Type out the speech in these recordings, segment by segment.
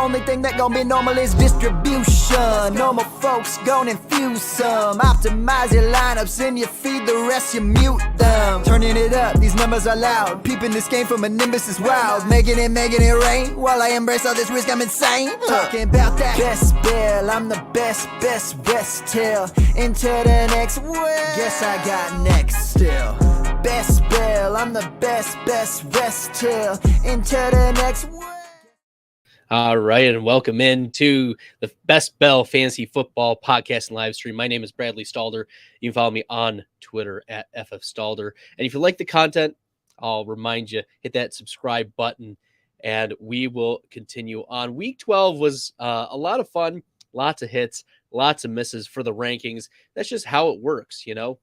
only thing that gon' be normal is distribution. Normal folks gon' infuse some. Optimize your lineups and you feed the rest, you mute them. Turning it up, these numbers are loud. Peeping this game from a nimbus is wild. Making it rain. While I embrace all this risk, I'm insane. Talking about that best bill, I'm the best rest till into the next world. Guess I got next still. Best bill, I'm the best rest till into the next world. All right, and welcome into the Best Bell Fantasy Football podcast and live stream. My name is Bradley Stalder. You can follow me on Twitter at FFStalder. And if you like the content, I'll remind you, hit that subscribe button, and we will continue on. Week 12 was a lot of fun, lots of hits, lots of misses for the rankings. That's just how it works, you know.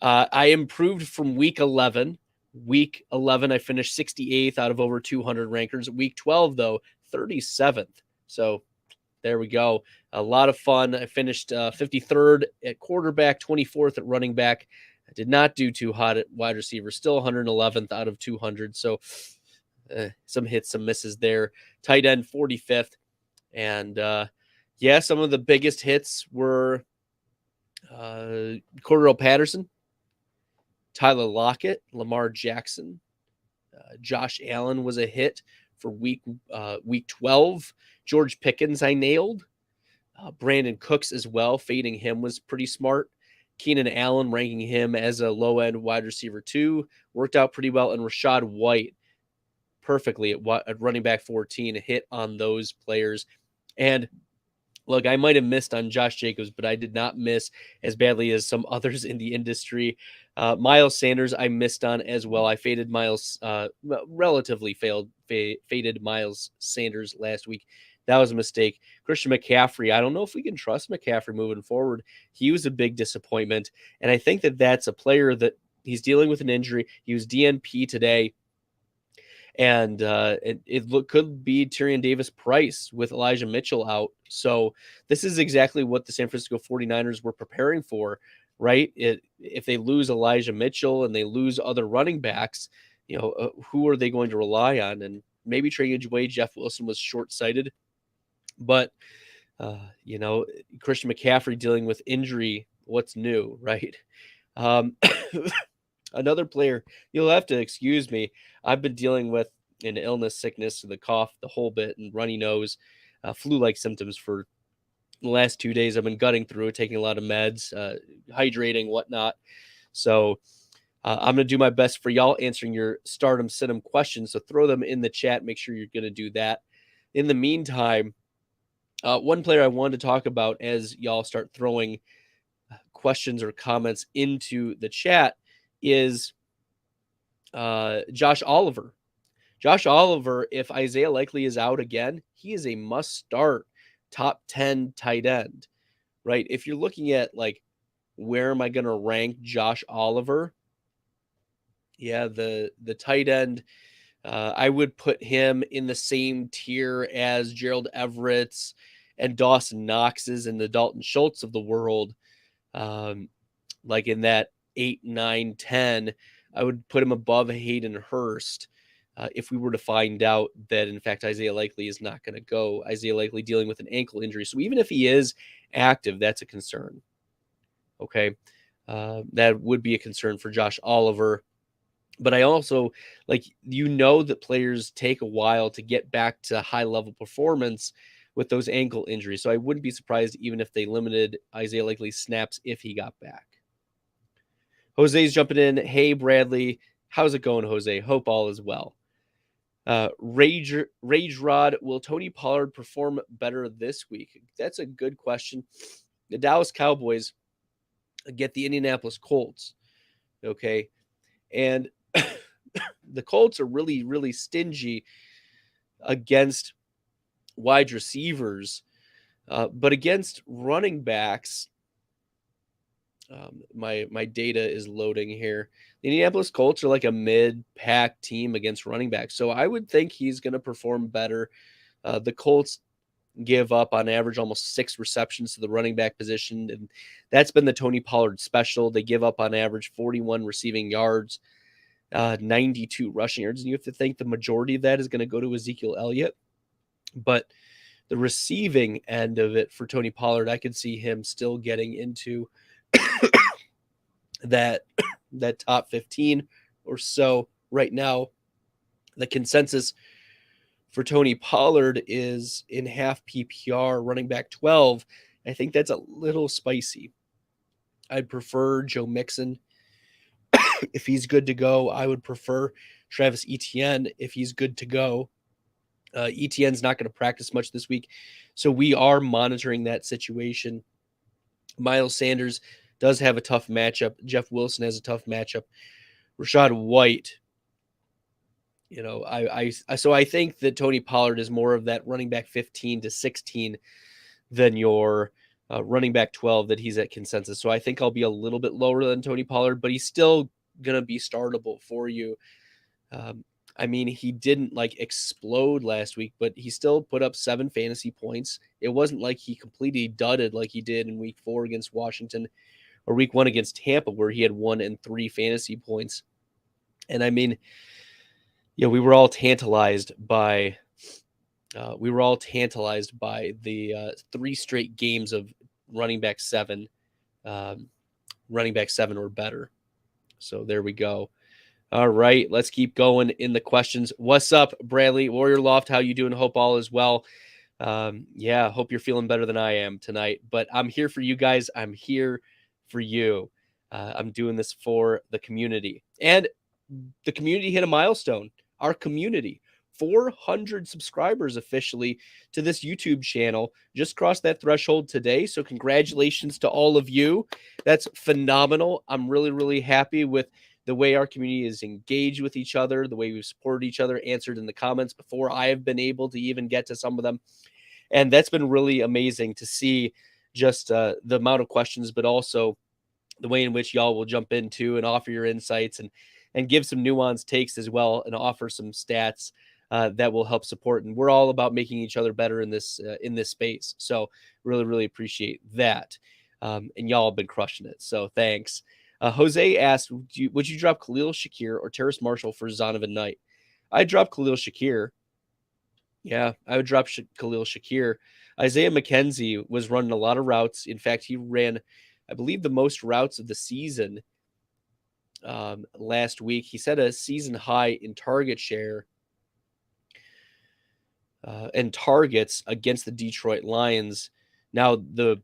I improved from week 11. Week 11, I finished 68th out of over 200 rankers. Week 12, though, 37th. So there we go. A lot of fun. I finished 53rd at quarterback, 24th at running back. I did not do too hot at wide receiver. Still 111th out of 200. So some hits, some misses there. Tight end, 45th. And some of the biggest hits were Cordell Patterson, Tyler Lockett, Lamar Jackson, Josh Allen was a hit for week 12. George Pickens I nailed. Brandon Cooks as well. Fading him was pretty smart. Keenan Allen ranking him as a low-end wide receiver 2 worked out pretty well. And Rachaad White perfectly at running back 14, a hit on those players. And look, I might have missed on Josh Jacobs, but I did not miss as badly as some others in the industry. Miles Sanders, I missed on as well. I faded Miles, relatively faded Miles Sanders last week. That was a mistake. Christian McCaffrey, I don't know if we can trust McCaffrey moving forward. He was a big disappointment, and I think that that's a player that he's dealing with an injury. He was DNP today. And it could be Tyrion Davis-Price with Elijah Mitchell out. So this is exactly what the San Francisco 49ers were preparing for, right? If they lose Elijah Mitchell and they lose other running backs, who are they going to rely on? And maybe trading away Jeff Wilson was short-sighted. But, Christian McCaffrey dealing with injury, what's new, right? Another player, you'll have to excuse me. I've been dealing with an illness, sickness, the cough, the whole bit, and runny nose, flu-like symptoms for the last 2 days. I've been gutting through it, taking a lot of meds, hydrating, whatnot. So I'm going to do my best for y'all answering your stardom, sit-em questions. So throw them in the chat. Make sure you're going to do that. In the meantime, one player I wanted to talk about as y'all start throwing questions or comments into the chat is Josh Oliver. Josh Oliver, if Isaiah Likely is out again, he is a must-start top 10 tight end, right? If you're looking at, where am I going to rank Josh Oliver? Yeah, the tight end, I would put him in the same tier as Gerald Everett's and Dawson Knox's and the Dalton Schultz of the world, in that 8, 9, 10, I would put him above Hayden Hurst if we were to find out that, in fact, Isaiah Likely is not going to go. Isaiah Likely dealing with an ankle injury. So even if he is active, that's a concern. Okay. That would be a concern for Josh Oliver. But I also, that players take a while to get back to high-level performance with those ankle injuries. So I wouldn't be surprised even if they limited Isaiah Likely's snaps if he got back. Jose's jumping in. Hey, Bradley. How's it going, Jose? Hope all is well. Rage Rod, will Tony Pollard perform better this week? That's a good question. The Dallas Cowboys get the Indianapolis Colts. Okay. And the Colts are really, really stingy against wide receivers, but against running backs, my data is loading here. The Indianapolis Colts are like a mid-pack team against running backs, so I would think he's going to perform better. The Colts give up on average almost 6 receptions to the running back position, and that's been the Tony Pollard special. They give up on average 41 receiving yards, 92 rushing yards, and you have to think the majority of that is going to go to Ezekiel Elliott. But the receiving end of it for Tony Pollard, I could see him still getting into that top 15 or so right now. The consensus for Tony Pollard is in half PPR, running back 12. I think that's a little spicy. I'd prefer Joe Mixon if he's good to go. I would prefer Travis Etienne if he's good to go. Etienne's not going to practice much this week, so we are monitoring that situation. Miles Sanders does have a tough matchup. Jeff Wilson has a tough matchup. Rachaad White, so I think that Tony Pollard is more of that running back 15 to 16 than your running back 12 that he's at consensus. So I think I'll be a little bit lower than Tony Pollard, but he's still going to be startable for you. I mean, he didn't explode last week, but he still put up 7 fantasy points. It wasn't like he completely dudded like he did in week 4 against Washington or week 1 against Tampa, where he had 1 and 3 fantasy points. And I mean, we were all tantalized by the 3 straight games of running back 7 or better. So there we go. All right, let's keep going in the questions. What's up, Bradley Warrior Loft? How you doing? Hope all is well. Hope you're feeling better than I am tonight. But I'm here for you guys. I'm here for you. I'm doing this for the community. And the community hit a milestone. Our community, 400 subscribers officially to this YouTube channel. Just crossed that threshold today. So congratulations to all of you. That's phenomenal. I'm really, really happy with the way our community is engaged with each other, the way we've supported each other, answered in the comments before I have been able to even get to some of them. And that's been really amazing to see, just the amount of questions, but also the way in which y'all will jump into and offer your insights and give some nuanced takes as well, and offer some stats that will help support. And we're all about making each other better in this space. So really, really appreciate that. And y'all have been crushing it. So thanks. Jose asked, would you drop Khalil Shakir or Terrace Marshall for Zonovan Knight? I'd drop Khalil Shakir. Yeah, I would drop Khalil Shakir. Isaiah McKenzie was running a lot of routes. In fact, he ran, I believe, the most routes of the season last week. He set a season high in target share and targets against the Detroit Lions. Now, the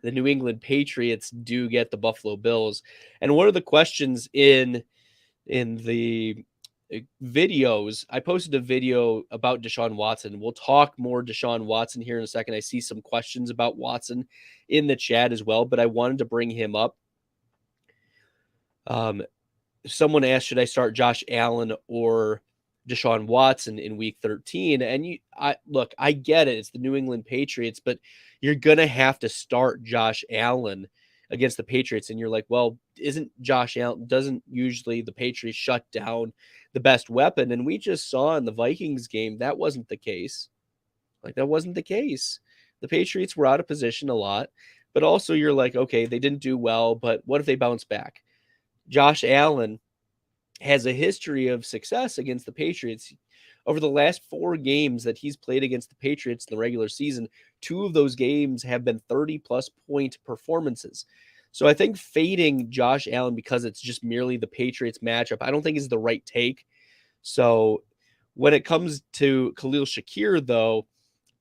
New England Patriots do get the Buffalo Bills. And one of the questions in the videos, I posted a video about Deshaun Watson. We'll talk more Deshaun Watson here in a second. I see some questions about Watson in the chat as well, but I wanted to bring him up. Someone asked, should I start Josh Allen or Deshaun Watson in week 13? And I get it. It's the New England Patriots, but you're going to have to start Josh Allen against the Patriots. And you're like, well, doesn't usually the Patriots shut down the best weapon? And we just saw in the Vikings game, that wasn't the case. That wasn't the case. The Patriots were out of position a lot, but also you're like, okay, they didn't do well, but what if they bounce back? Josh Allen has a history of success against the Patriots. Over the last 4 games that he's played against the Patriots in the regular season, 2 of those games have been 30-plus point performances. So I think fading Josh Allen because it's just merely the Patriots matchup, I don't think is the right take. So when it comes to Khalil Shakir, though,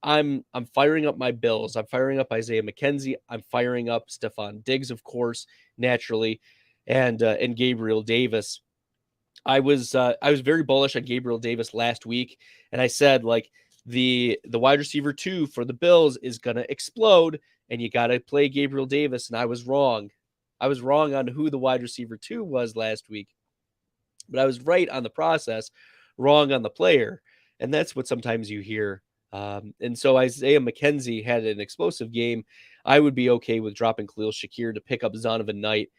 I'm firing up my Bills. I'm firing up Isaiah McKenzie. I'm firing up Stephon Diggs, of course, naturally, and Gabriel Davis. I was very bullish on Gabriel Davis last week, and I said the wide receiver 2 for the Bills is going to explode, and you got to play Gabriel Davis, and I was wrong. I was wrong on who the wide receiver 2 was last week, but I was right on the process, wrong on the player, and that's what sometimes you hear. And so Isaiah McKenzie had an explosive game. I would be okay with dropping Khalil Shakir to pick up Zonovan Knight.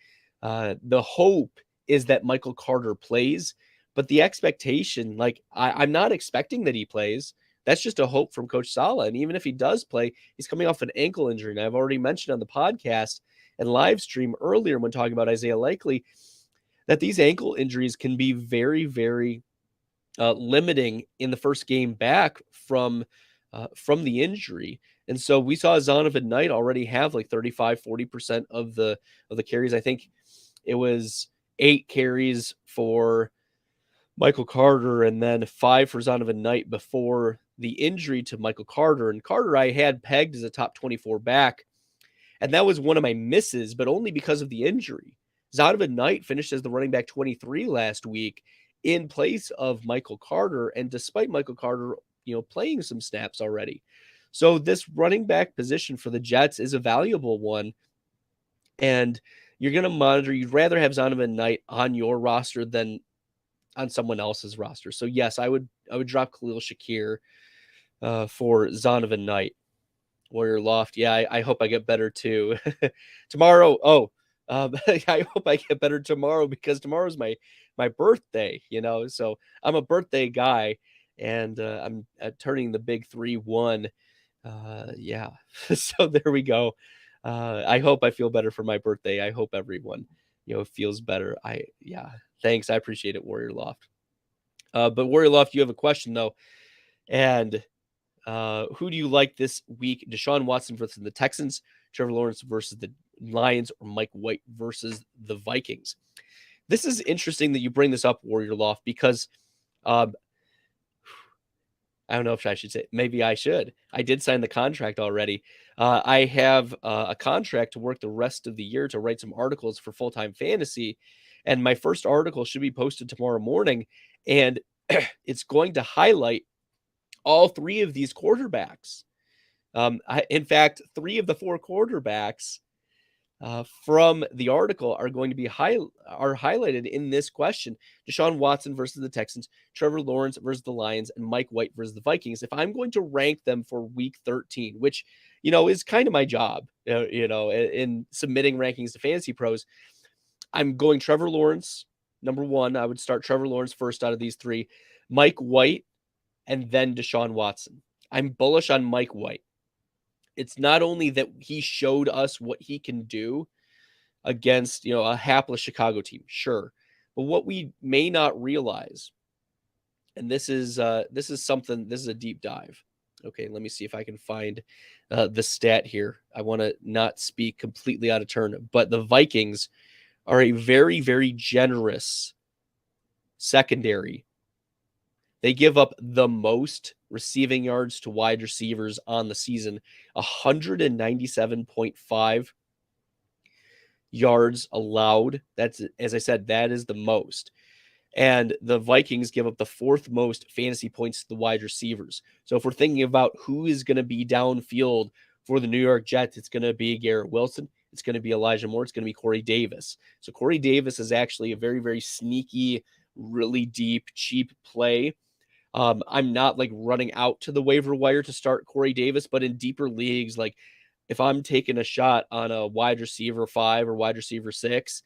The hope is that Michael Carter plays, but the expectation, I'm not expecting that he plays. That's just a hope from Coach Saleh. And even if he does play, he's coming off an ankle injury. And I've already mentioned on the podcast and live stream earlier when talking about Isaiah Likely that these ankle injuries can be very, very limiting in the first game back from from the injury. And so we saw Zonovan Knight already have like 35-40% of the carries. I think it was 8 carries for Michael Carter and then 5 for Zonovan Knight before the injury to Michael Carter. And Carter I had pegged as a top 24 back, and that was one of my misses, but only because of the injury. Zonovan Knight finished as the running back 23 last week in place of Michael Carter, and despite Michael Carter, playing some snaps already. So this running back position for the Jets is a valuable one, and you're going to monitor. You'd rather have Zonovan Knight on your roster than on someone else's roster. So yes, I would drop Khalil Shakir for Zonovan Knight. Warrior Loft, yeah, I hope I get better too. Tomorrow, I hope I get better tomorrow because tomorrow's my birthday, so I'm a birthday guy, and I'm turning the big 3-1. Yeah, so there we go. I hope I feel better for my birthday. I hope everyone, feels better. Thanks. I appreciate it, Warrior Loft. But Warrior Loft, you have a question though. And who do you like this week? Deshaun Watson versus the Texans, Trevor Lawrence versus the Lions, or Mike White versus the Vikings? This is interesting that you bring this up, Warrior Loft, because I don't know if I should say, maybe I should. I did sign the contract already. I have a contract to work the rest of the year to write some articles for Full-Time Fantasy. And my first article should be posted tomorrow morning. And it's going to highlight all 3 of these quarterbacks. In fact, 3 of the 4 quarterbacks from the article are going to be highlighted in this question. Deshaun Watson versus the Texans, Trevor Lawrence versus the Lions, and Mike White versus the Vikings. If I'm going to rank them for week 13, which, is kind of my job, in submitting rankings to Fantasy Pros, I'm going Trevor Lawrence, number 1. I would start Trevor Lawrence first out of these 3, Mike White, and then Deshaun Watson. I'm bullish on Mike White. It's not only that he showed us what he can do against, a hapless Chicago team, sure, but what we may not realize, and this is a deep dive. Okay, let me see if I can find the stat here. I want to not speak completely out of turn, but the Vikings are a very, very generous secondary. They give up the most receiving yards to wide receivers on the season, 197.5 yards allowed. That's, as I said, that is the most. And the Vikings give up the 4th most fantasy points to the wide receivers. So if we're thinking about who is going to be downfield for the New York Jets, it's going to be Garrett Wilson. It's going to be Elijah Moore. It's going to be Corey Davis. So Corey Davis is actually a very, very sneaky, really deep, cheap play. I'm not like running out to the waiver wire to start Corey Davis, but in deeper leagues, like if I'm taking a shot on a wide receiver 5 or wide receiver 6,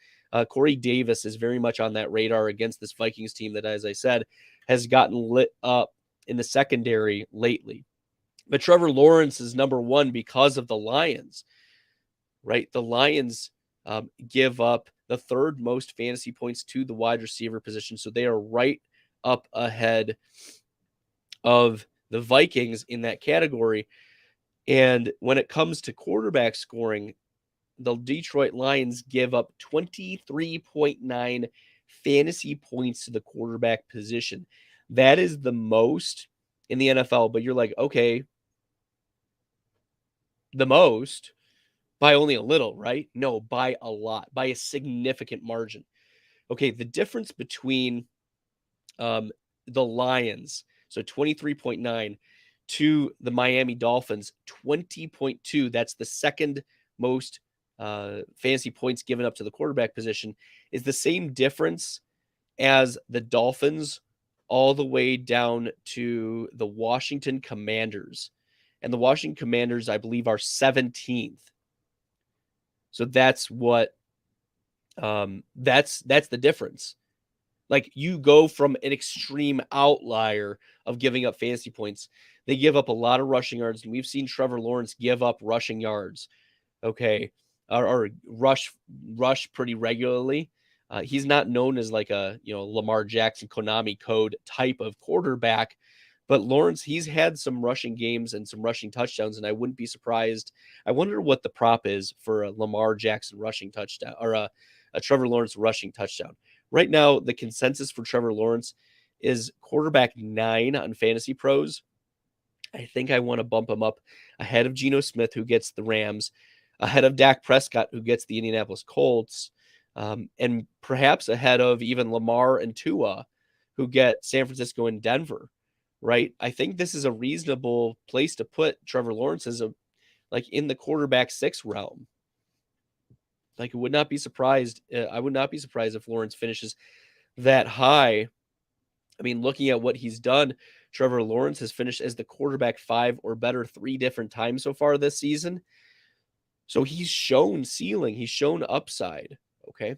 Corey Davis is very much on that radar against this Vikings team that, as I said, has gotten lit up in the secondary lately. But Trevor Lawrence is number 1 because of the Lions, right? The Lions give up the 3rd most fantasy points to the wide receiver position. So they are right up ahead of the Vikings in that category. And when it comes to quarterback scoring, the Detroit Lions give up 23.9 fantasy points to the quarterback position. That is the most in the NFL, but you're like, okay, the most by only a little, right? No, by a lot, by a significant margin. Okay, the difference between the Lions, so 23.9, to the Miami Dolphins, 20.2, that's the 2nd most fantasy points given up to the quarterback position, is the same difference as the Dolphins all the way down to the Washington Commanders. And the Washington Commanders, I believe, are 17th. So that's what that's the difference. Like, you go from an extreme outlier of giving up fantasy points. They give up a lot of rushing yards, and we've seen Trevor Lawrence give up rushing yards, okay, or rush pretty regularly. He's not known as like a Lamar Jackson Konami code type of quarterback, But Lawrence, he's had some rushing games and some rushing touchdowns, and I wouldn't be surprised. I wonder what the prop is for a Lamar Jackson rushing touchdown or a Trevor Lawrence rushing touchdown. Right now, the consensus for Trevor Lawrence is quarterback 9 on Fantasy Pros. I think I want to bump him up ahead of Geno Smith, who gets the Rams, ahead of Dak Prescott, who gets the Indianapolis Colts, and perhaps ahead of even Lamar and Tua, who get San Francisco and Denver. Right? I think this is a reasonable place to put Trevor Lawrence as like in the quarterback 6 realm. Like, I would not be surprised if Lawrence finishes that high. I mean, looking at what he's done, Trevor Lawrence has finished as the quarterback 5 or better 3 different times so far this season. So he's shown ceiling, he's shown upside, okay?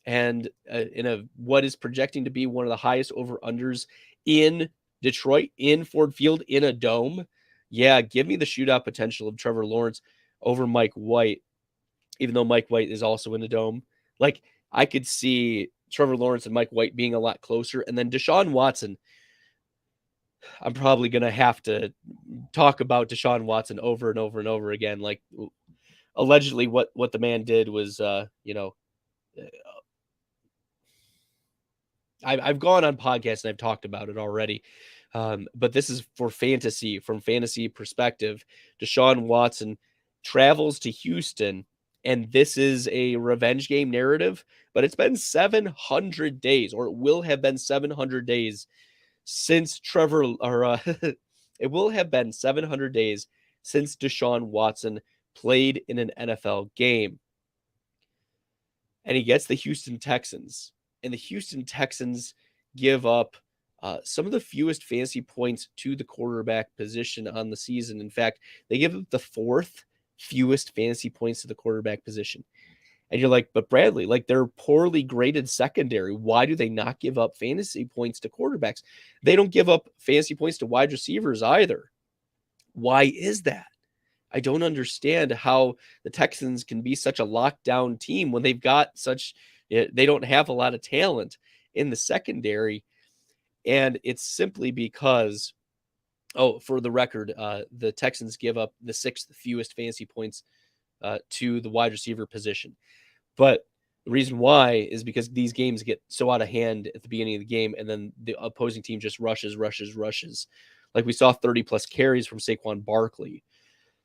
And in what is projecting to be one of the highest over-unders in Detroit, in Ford Field, in a dome. Yeah, give me the shootout potential of Trevor Lawrence over Mike White, even though Mike White is also in a dome. Like, I could see Trevor Lawrence and Mike White being a lot closer. And then Deshaun Watson, I'm probably going to have to talk about Deshaun Watson over and over and over again. Like, allegedly what the man did was, I've gone on podcasts and I've talked about it already. But this is for fantasy, from fantasy perspective. Deshaun Watson travels to Houston, and this is a revenge game narrative, but it's been 700 days, or it will have been 700 days since it will have been 700 days since Deshaun Watson played in an NFL game. And he gets the Houston Texans. And the Houston Texans give up some of the fewest fantasy points to the quarterback position on the season. In fact, they give up the 4th fewest fantasy points to the quarterback position. And you're like, but Bradley, like, they're poorly graded secondary. Why do they not give up fantasy points to quarterbacks? They don't give up fantasy points to wide receivers either. Why is that? I don't understand how the Texans can be such a lockdown team when they've got they don't have a lot of talent in the secondary. And it's simply because, for the record, the Texans give up the 6th fewest fantasy points to the wide receiver position. But the reason why is because these games get so out of hand at the beginning of the game, and then the opposing team just rushes. Like, we saw 30-plus carries from Saquon Barkley.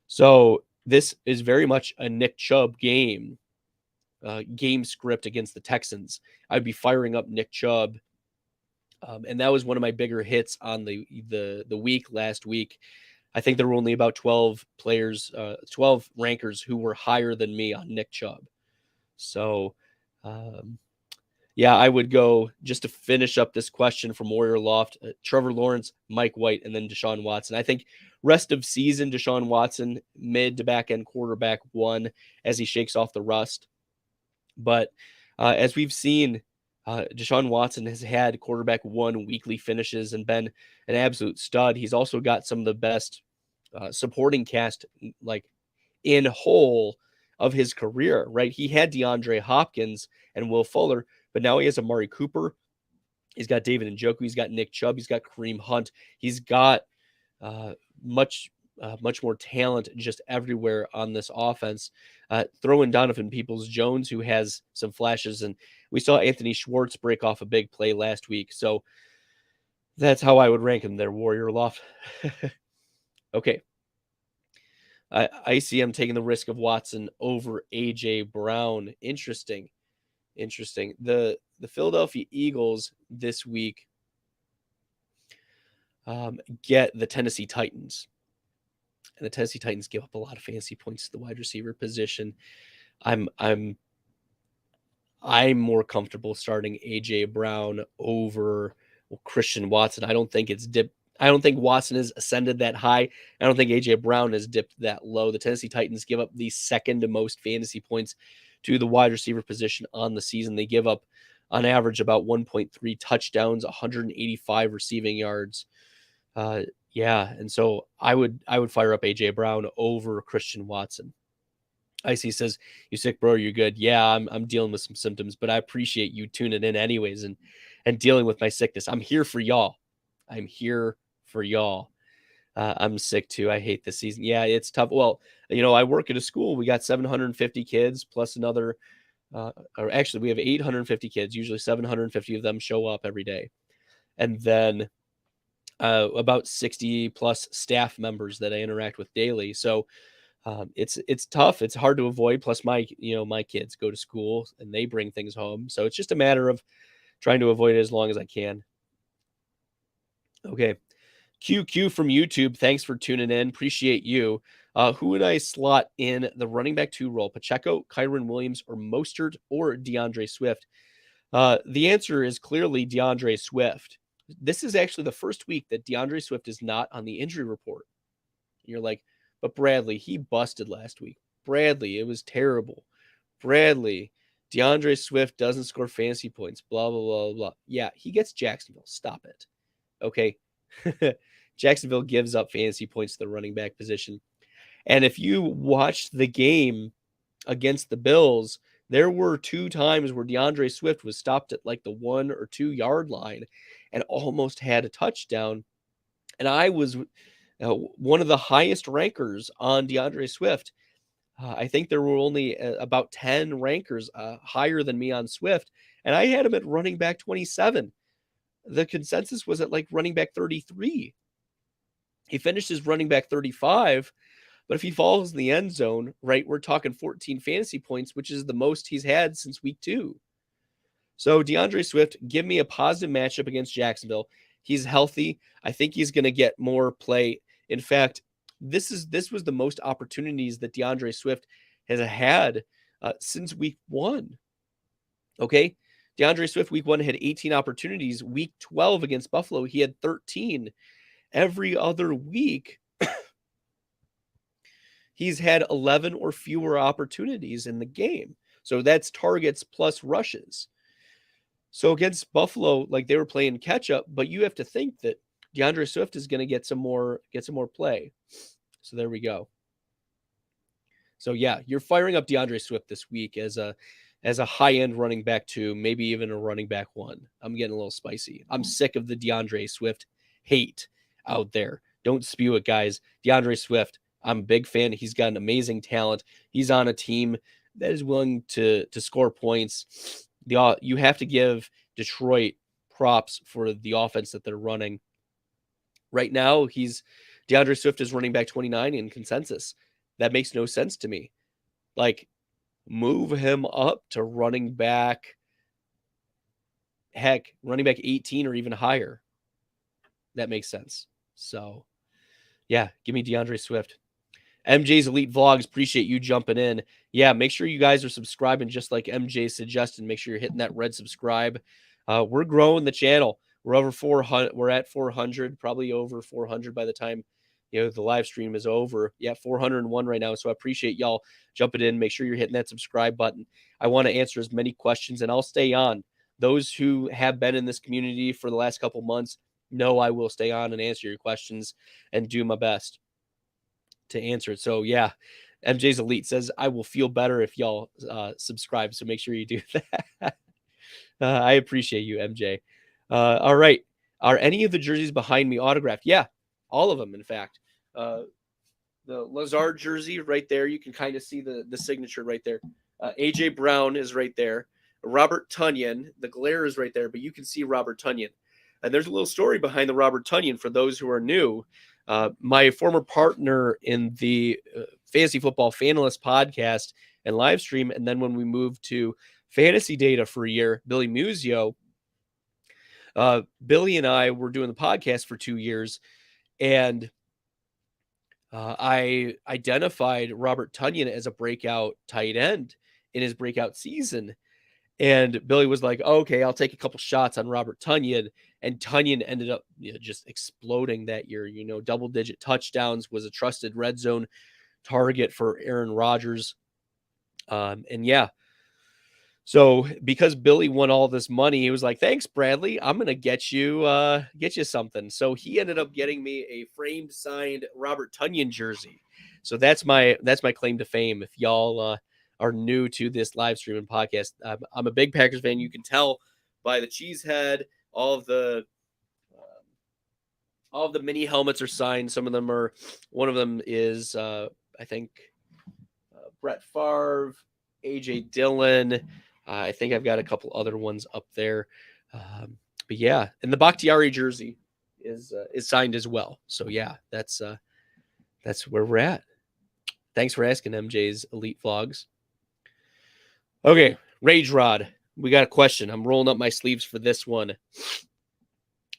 So this is very much a Nick Chubb game script against the Texans. I'd be firing up Nick Chubb. And that was one of my bigger hits on the week last week. I think there were only about 12 rankers who were higher than me on Nick Chubb. So, I would go, just to finish up this question from Warrior Loft, Trevor Lawrence, Mike White, and then Deshaun Watson. I think rest of season, Deshaun Watson, mid to back end quarterback 1 as he shakes off the rust. But as we've seen, Deshaun Watson has had quarterback 1 weekly finishes and been an absolute stud. He's also got some of the best supporting cast, like, in whole of his career, right? He had DeAndre Hopkins and Will Fuller, but now he has Amari Cooper. He's got David Njoku. He's got Nick Chubb. He's got Kareem Hunt. He's got much more talent just everywhere on this offense. Throw in Donovan Peoples-Jones, who has some flashes, and we saw Anthony Schwartz break off a big play last week. So that's how I would rank him there, Warrior Loft. Okay. I see him taking the risk of Watson over A.J. Brown. Interesting. The Philadelphia Eagles this week get the Tennessee Titans. And the Tennessee Titans give up a lot of fantasy points to the wide receiver position. I'm more comfortable starting A.J. Brown over Christian Watson. I don't think Watson has ascended that high. I don't think A.J. Brown has dipped that low. The Tennessee Titans give up the 2nd most fantasy points to the wide receiver position on the season. They give up, on average, about 1.3 touchdowns, 185 receiving yards. And so I would fire up A.J. Brown over Christian Watson. Icy says, "You sick, bro? You're good." Yeah, I'm dealing with some symptoms, but I appreciate you tuning in anyways and dealing with my sickness. I'm here for y'all. for y'all. I'm sick too. I hate this season. Yeah, it's tough. Well, I work at a school. We got 750 kids plus another, or actually we have 850 kids. Usually 750 of them show up every day. And then about 60 plus staff members that I interact with daily. So it's tough. It's hard to avoid. Plus my kids go to school and they bring things home. So it's just a matter of trying to avoid it as long as I can. Okay. QQ from YouTube. Thanks for tuning in. Appreciate you. Who would I slot in the running back 2 role? Pacheco, Kyren Williams, or Mostert, or DeAndre Swift? The answer is clearly DeAndre Swift. This is actually the first week that DeAndre Swift is not on the injury report. You're like, but Bradley, he busted last week. Bradley, it was terrible. Bradley, DeAndre Swift doesn't score fantasy points, blah, blah, blah, blah. Yeah, he gets Jacksonville. Stop it. Okay. Jacksonville gives up fantasy points to the running back position. And if you watched the game against the Bills, there were 2 times where DeAndre Swift was stopped at like the 1 or 2 yard line and almost had a touchdown. And I was one of the highest rankers on DeAndre Swift. I think there were only about 10 rankers higher than me on Swift. And I had him at running back 27. The consensus was at like running back 33. He finished as running back 35. But if he falls in the end zone, right, we're talking 14 fantasy points, which is the most he's had since week 2. So DeAndre Swift, give me a positive matchup against Jacksonville. He's healthy. I think he's going to get more play. In fact, this was the most opportunities that DeAndre Swift has had since week 1. Okay. DeAndre Swift week 1 had 18 opportunities. Week 12 against Buffalo, he had 13. Every other week, he's had 11 or fewer opportunities in the game. So that's targets plus rushes. So against Buffalo, like they were playing catch up, but you have to think that DeAndre Swift is going to get some more play. So there we go. So yeah, you're firing up DeAndre Swift this week as a high-end running back 2, maybe even a running back 1. I'm getting a little spicy. I'm sick of the DeAndre Swift hate out there. Don't spew it, guys. DeAndre Swift, I'm a big fan. He's got an amazing talent. He's on a team that is willing to score points. You have to give props for the offense that they're running. Right now, DeAndre Swift is running back 29 in consensus. That makes no sense to me. Like, move him up to running back 18 or even higher. That makes sense. So, yeah, give me DeAndre Swift. MJ's Elite Vlogs, appreciate you jumping in. Yeah, make sure you guys are subscribing just like MJ suggested. Make sure you're hitting that red subscribe. We're growing the channel. We're over 400. We're at 400, probably over 400 by the time the live stream is over. Yeah, 401 right now. So I appreciate y'all jumping in. Make sure you're hitting that subscribe button. I want to answer as many questions, and I'll stay on. Those who have been in this community for the last couple months know I will stay on and answer your questions and do my best to answer it. So yeah, MJ's Elite says, I will feel better if y'all subscribe. So make sure you do that. I appreciate you, MJ. All right. Are any of the jerseys behind me autographed? Yeah, all of them, in fact. The Lazard jersey right there, you can kind of see the signature right there. AJ Brown is right there. Robert Tonyan, the glare is right there, but you can see Robert Tonyan. And there's a little story behind the Robert Tonyan for those who are new. My former partner in the Fantasy Football Fanalist podcast and live stream, and then when we moved to Fantasy Data for a year, Billy Muzio, Billy and I were doing the podcast for 2 years, and I identified Robert Tonyan as a breakout tight end in his breakout season. And Billy was like, okay, I'll take a couple shots on Robert Tonyan. And Tonyan ended up just exploding that year. Double-digit touchdowns, was a trusted red zone target for Aaron Rodgers. And yeah, so because Billy won all this money, he was like, thanks, Bradley. I'm going to get you something. So he ended up getting me a framed, signed Robert Tonyan jersey. So that's my claim to fame. If y'all are new to this live stream and podcast, I'm a big Packers fan. You can tell by the cheese head, all of the All of the mini helmets are signed. Some of them are. One of them is, I think, Brett Favre, AJ Dillon. I think I've got a couple other ones up there. But yeah, and the Bakhtiari jersey is signed as well. So yeah, that's where we're at. Thanks for asking, MJ's Elite Vlogs. Okay, Rage Rod. We got a question. I'm rolling up my sleeves for this one.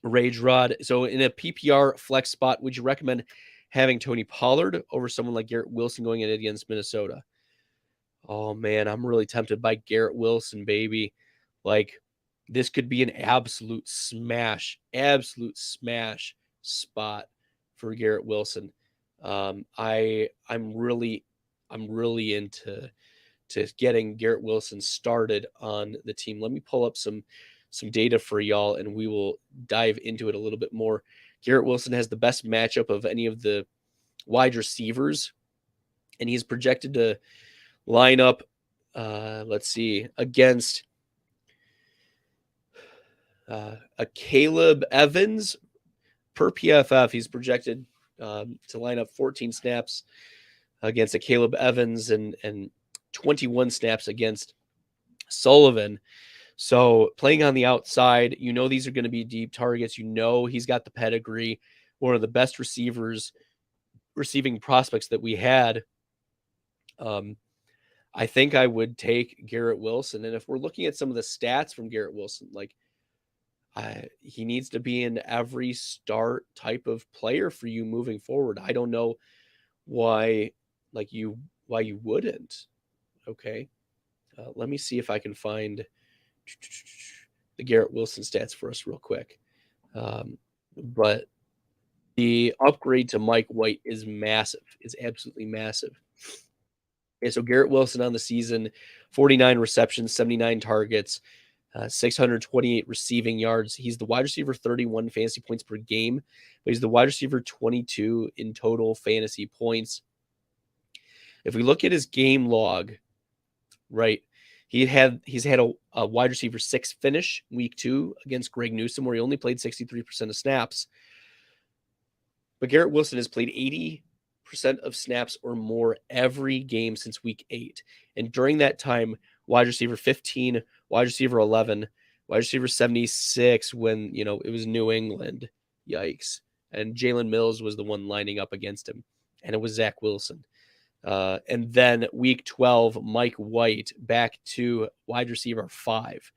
Rage Rod. So in a PPR flex spot, would you recommend having Tony Pollard over someone like Garrett Wilson going in against Minnesota? Oh man, I'm really tempted by Garrett Wilson, baby. Like, this could be an absolute smash spot for Garrett Wilson. I'm really into getting Garrett Wilson started on the team. Let me pull up some data for y'all, and we will dive into it a little bit more. Garrett Wilson has the best matchup of any of the wide receivers, and he's projected to line up, let's see, against a Caleb Evans. Per PFF, he's projected to line up 14 snaps against a Caleb Evans and 21 snaps against Sullivan. So playing on the outside, these are going to be deep targets. He's got the pedigree, one of the best receiving prospects that we had. I think I would take Garrett Wilson. And if we're looking at some of the stats from Garrett Wilson, like he needs to be an every start type of player for you moving forward. I don't know why you wouldn't. Okay. Let me see if I can find the Garrett Wilson stats for us real quick. But the upgrade to Mike White is massive. It's absolutely massive. Okay, so Garrett Wilson on the season, 49 receptions, 79 targets, 628 receiving yards. He's the wide receiver 31 fantasy points per game, but he's the wide receiver 22 in total fantasy points. If we look at his game log, right, he's had a wide receiver 6 finish week 2 against Greg Newsome, where he only played 63% of snaps. But Garrett Wilson has played 80% of snaps or more every game since week 8. And during that time, wide receiver 15, wide receiver 11, wide receiver 76 when, it was New England. Yikes. And Jalen Mills was the one lining up against him. And it was Zach Wilson. And then week 12, Mike White back to wide receiver 5.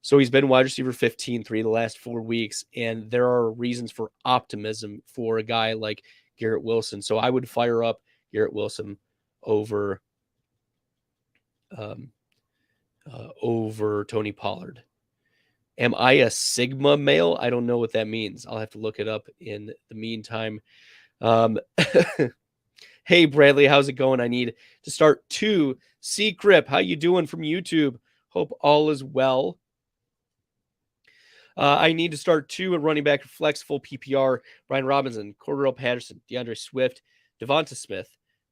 So he's been wide receiver 15 3 of the last 4 weeks. And there are reasons for optimism for a guy like Garrett Wilson. So I would fire up Garrett Wilson over Tony Pollard. Am I a Sigma male? I don't know what that means. I'll have to look it up in the meantime. Hey, Bradley, how's it going? I need to start 2. C-Crip, how you doing from YouTube? Hope all is well. I need to start 2 at running back, flex, full PPR. Brian Robinson, Cordarrelle Patterson, DeAndre Swift, Devonta Smith,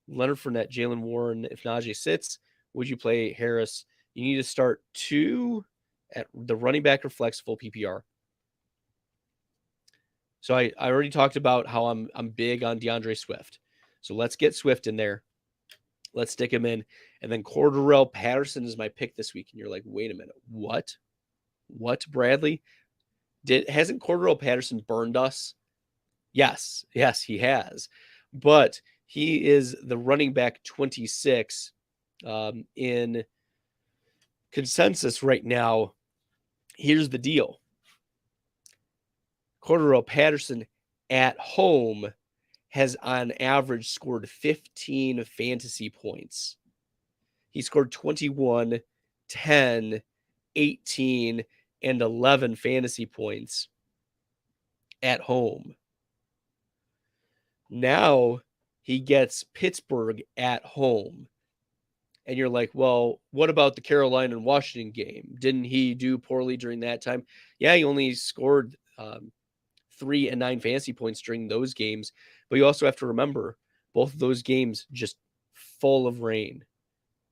Leonard Fournette, Jalen Warren. If Najee sits, would you play Harris? You need to start 2 at the running back or flex, full PPR. So I already talked about how I'm big on DeAndre Swift. So let's get Swift in there. Let's stick him in. And then Cordarrelle Patterson is my pick this week. And you're like, wait a minute. What, Bradley? Hasn't Cordarrelle Patterson burned us? Yes, he has. But he is the running back 26 in consensus right now. Here's the deal. Cordarrelle Patterson at home has on average scored 15 fantasy points. He scored 21, 10, 18, and 11 fantasy points at home. Now he gets Pittsburgh at home. And you're like, well, what about the Carolina and Washington game? Didn't he do poorly during that time? Yeah, he only scored 3 and 9 fantasy points during those games. But you also have to remember, both of those games just full of rain.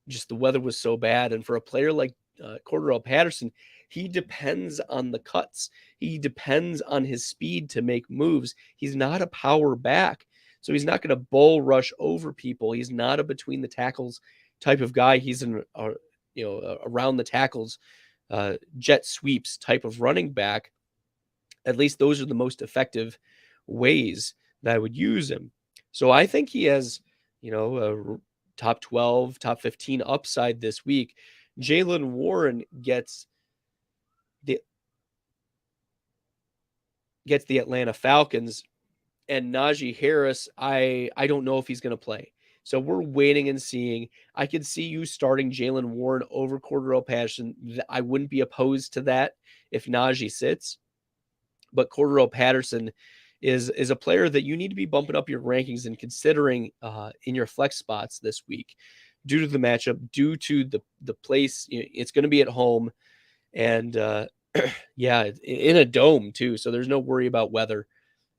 Just the weather was so bad. And for a player like Cordarrelle Patterson, He depends on the cuts. He depends on his speed to make moves. He's not a power back, so he's not going to bull rush over people. He's not a between the tackles type of guy. He's an around the tackles, jet sweeps type of running back. At least those are the most effective ways that I would use him. So I think he has, a top 12, top 15 upside this week. Jaylen Warren gets the Atlanta Falcons, and Najee Harris, I don't know if he's going to play. So we're waiting and seeing. I could see you starting Jaylen Warren over Cordarrelle Patterson. I wouldn't be opposed to that if Najee sits. But Cordarrelle Patterson is a player that you need to be bumping up your rankings and considering in your flex spots this week due to the matchup, due to the place. It's going to be at home, and yeah, in a dome too. So there's no worry about weather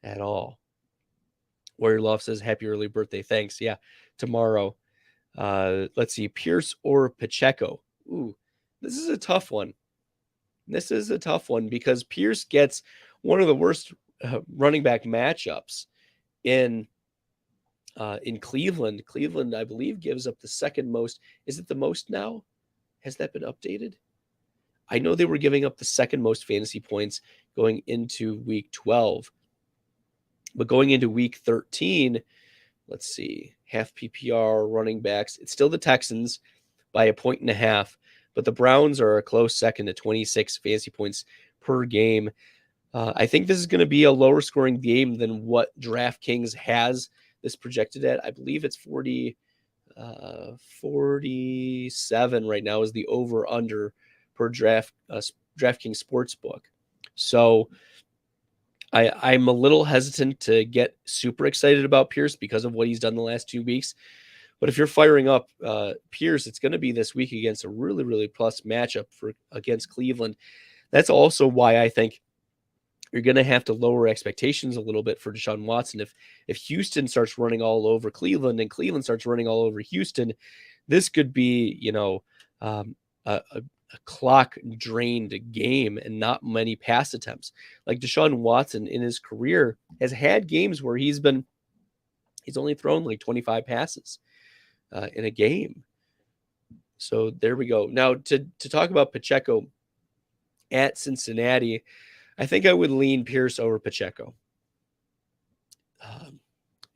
at all. Warrior Love says, happy early birthday. Thanks. Yeah, tomorrow. Let's see, Pierce or Pacheco. Ooh, this is a tough one. This is a tough one because Pierce gets one of the worst running back matchups in Cleveland. Cleveland, I believe, gives up the second most. Is it the most now? Has that been updated? I know they were giving up the second most fantasy points going into week 12. But going into week 13, let's see, half PPR running backs. It's still the Texans by 1.5, but the Browns are a close second at 26 fantasy points per game. I think this is going to be a lower scoring game than what DraftKings has this projected at. I believe it's 47 right now is the over under per DraftKings Sportsbook. So I'm a little hesitant to get super excited about Pierce because of what he's done the last 2 weeks. But if you're firing up Pierce, it's going to be this week against a really, really plus matchup against Cleveland. That's also why I think you're going to have to lower expectations a little bit for Deshaun Watson. If Houston starts running all over Cleveland and Cleveland starts running all over Houston, this could be, a clock drained game and not many pass attempts. Like Deshaun Watson in his career has had games where he's only thrown like 25 passes in a game. So there we go. Now to talk about Pacheco at Cincinnati, I think I would lean Pierce over Pacheco.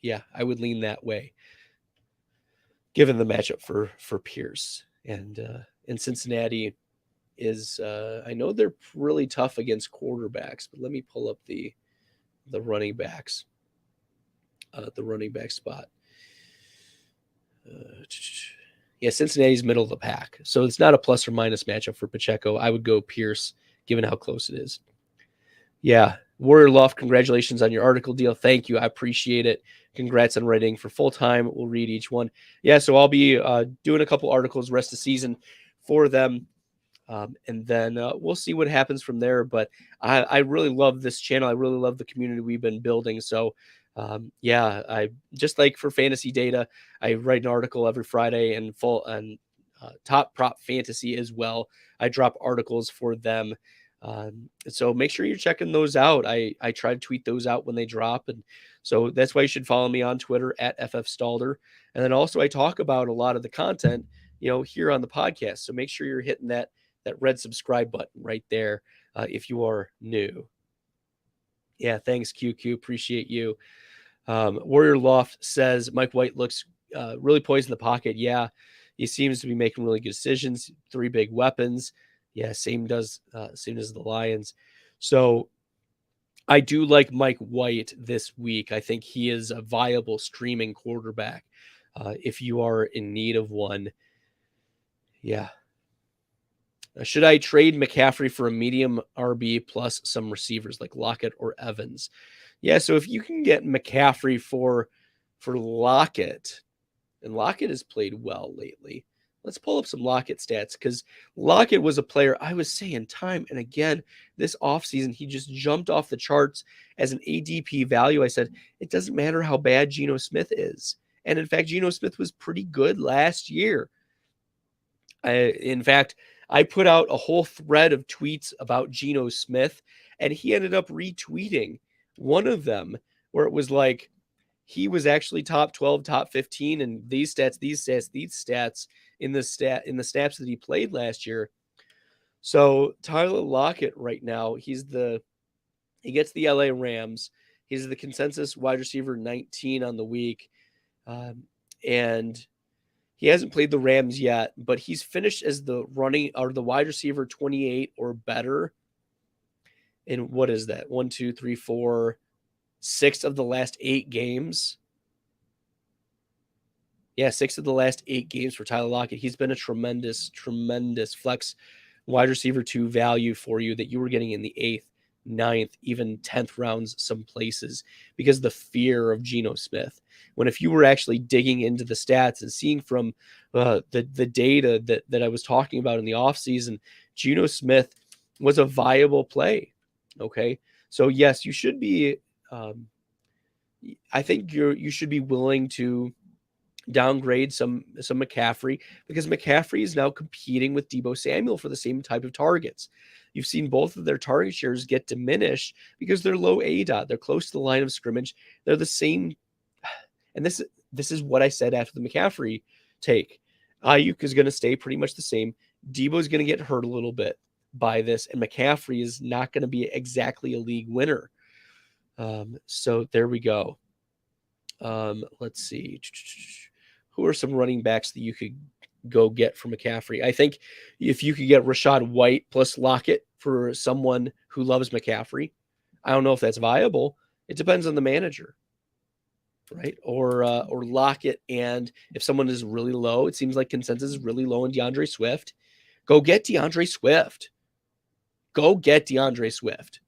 Yeah, I would lean that way, given the matchup for Pierce. And Cincinnati is, I know they're really tough against quarterbacks, but let me pull up the running backs, the running back spot. Yeah, Cincinnati's middle of the pack. So it's not a plus or minus matchup for Pacheco. I would go Pierce, given how close it is. Yeah, Warrior Loft, congratulations on your article deal. Thank you. I appreciate it. Congrats on writing for full time. We'll read each one. Yeah, so I'll be doing a couple articles rest of the season for them. And then we'll see what happens from there. But I really love this channel. I really love the community we've been building. So yeah, I just like for fantasy data, I write an article every Friday and Top Prop Fantasy as well. I drop articles for them. So make sure you're checking those out. I try to tweet those out when they drop. And so that's why you should follow me on Twitter at FFStalder. And then also I talk about a lot of the content, here on the podcast. So make sure you're hitting that red subscribe button right there if you are new. Yeah, thanks, QQ. Appreciate you. Warrior Loft says Mike White looks really poised in the pocket. Yeah, he seems to be making really good decisions. 3 big weapons. Yeah, same as the Lions. So I do like Mike White this week. I think he is a viable streaming quarterback if you are in need of one. Yeah. Should I trade McCaffrey for a medium RB plus some receivers like Lockett or Evans? Yeah, so if you can get McCaffrey for Lockett, and Lockett has played well lately. Let's pull up some Lockett stats because Lockett was a player I was saying time and again this offseason, he just jumped off the charts as an ADP value. I said, it doesn't matter how bad Geno Smith is. And in fact, Geno Smith was pretty good last year. In fact, I put out a whole thread of tweets about Geno Smith, and he ended up retweeting one of them where it was like he was actually top 12, top 15, and these stats in the snaps that he played last year. So Tyler Lockett right now, he gets the LA Rams. He's the consensus wide receiver 19 on the week. And he hasn't played the Rams yet, but he's finished as the wide receiver 28 or better. And what is that? 1, 2, 3, 4, 6 of the last 8 games. Yeah, 6 of the last 8 games for Tyler Lockett. He's been a tremendous, tremendous flex wide receiver 2 value for you that you were getting in the 8th, 9th, even 10th rounds some places because the fear of Geno Smith. When if you were actually digging into the stats and seeing from the data that I was talking about in the offseason, Geno Smith was a viable play. Okay. So yes, you should be, I think you should be willing to downgrade some McCaffrey because McCaffrey is now competing with Deebo Samuel for the same type of targets. You've seen both of their target shares get diminished because they're low ADOT. They're close to the line of scrimmage. They're the same. And this is what I said after the McCaffrey take. Ayuk is going to stay pretty much the same. Deebo is going to get hurt a little bit by this, and McCaffrey is not going to be exactly a league winner. So there we go. Let's see. Who are some running backs that you could go get for McCaffrey? I think if you could get Rachaad White plus Lockett for someone who loves McCaffrey, I don't know if that's viable. It depends on the manager, right? Or Lockett, and if someone is really low, it seems like consensus is really low on DeAndre Swift. Go get DeAndre Swift. Go get DeAndre Swift.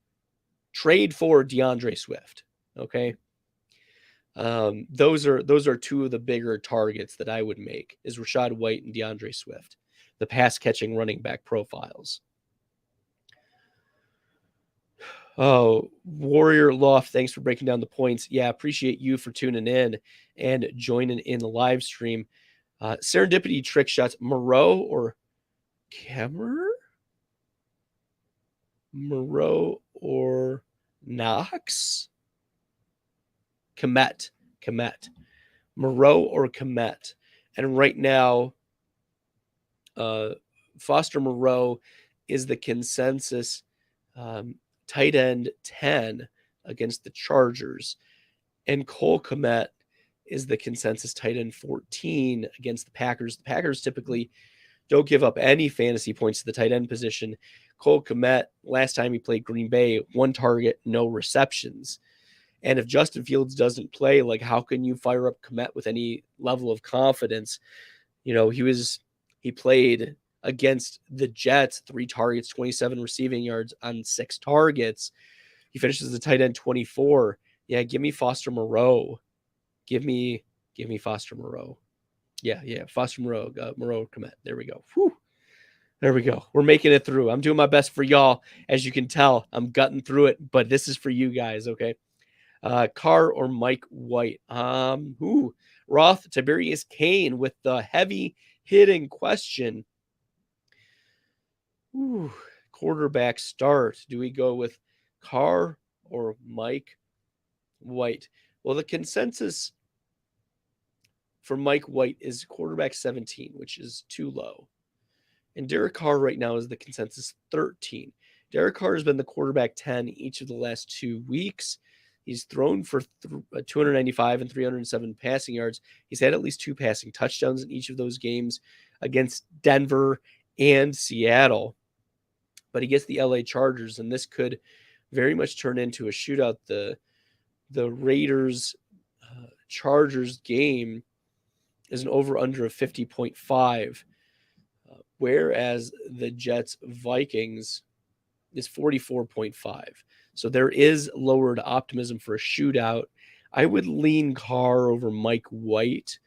Trade for DeAndre Swift. Okay. Those are two of the bigger targets that I would make is Rachaad White and DeAndre Swift, the pass catching running back profiles. Oh, Warrior Loft, thanks for breaking down the points. Yeah, appreciate you for tuning in and joining in the live stream. Serendipity trick shots, Moreau or Kemmer? Moreau or Knox? Komet. Moreau or Komet. And right now, Foster Moreau is the consensus tight end 10 against the Chargers. And Cole Komet is the consensus tight end 14 against the Packers. The Packers typically don't give up any fantasy points to the tight end position. Cole Komet, last time he played Green Bay, 1 target, no receptions. And if Justin Fields doesn't play, like how can you fire up Komet with any level of confidence? You know, he played against the Jets, 3 targets, 27 receiving yards on 6 targets. He finishes the tight end 24. Yeah, give me Foster Moreau. Give me Foster Moreau. Yeah, Foster Moreau, Komet. There we go. Whew. There we go. We're making it through. I'm doing my best for y'all. As you can tell, I'm gutting through it, but this is for you guys, okay? Carr or Mike White? Roth, Tiberius Kane with the heavy hitting question. Quarterback start. Do we go with Carr or Mike White? Well, the consensus for Mike White is quarterback 17, which is too low. And Derek Carr right now is the consensus 13. Derek Carr has been the quarterback 10 each of the last 2 weeks. He's thrown for 295 and 307 passing yards. He's had at least 2 passing touchdowns in each of those games against Denver and Seattle. But he gets the LA Chargers, and this could very much turn into a shootout. The Raiders Chargers game is an over-under of 50.5, whereas the Jets Vikings is 44.5. So there is lowered optimism for a shootout. I would lean Carr over Mike White,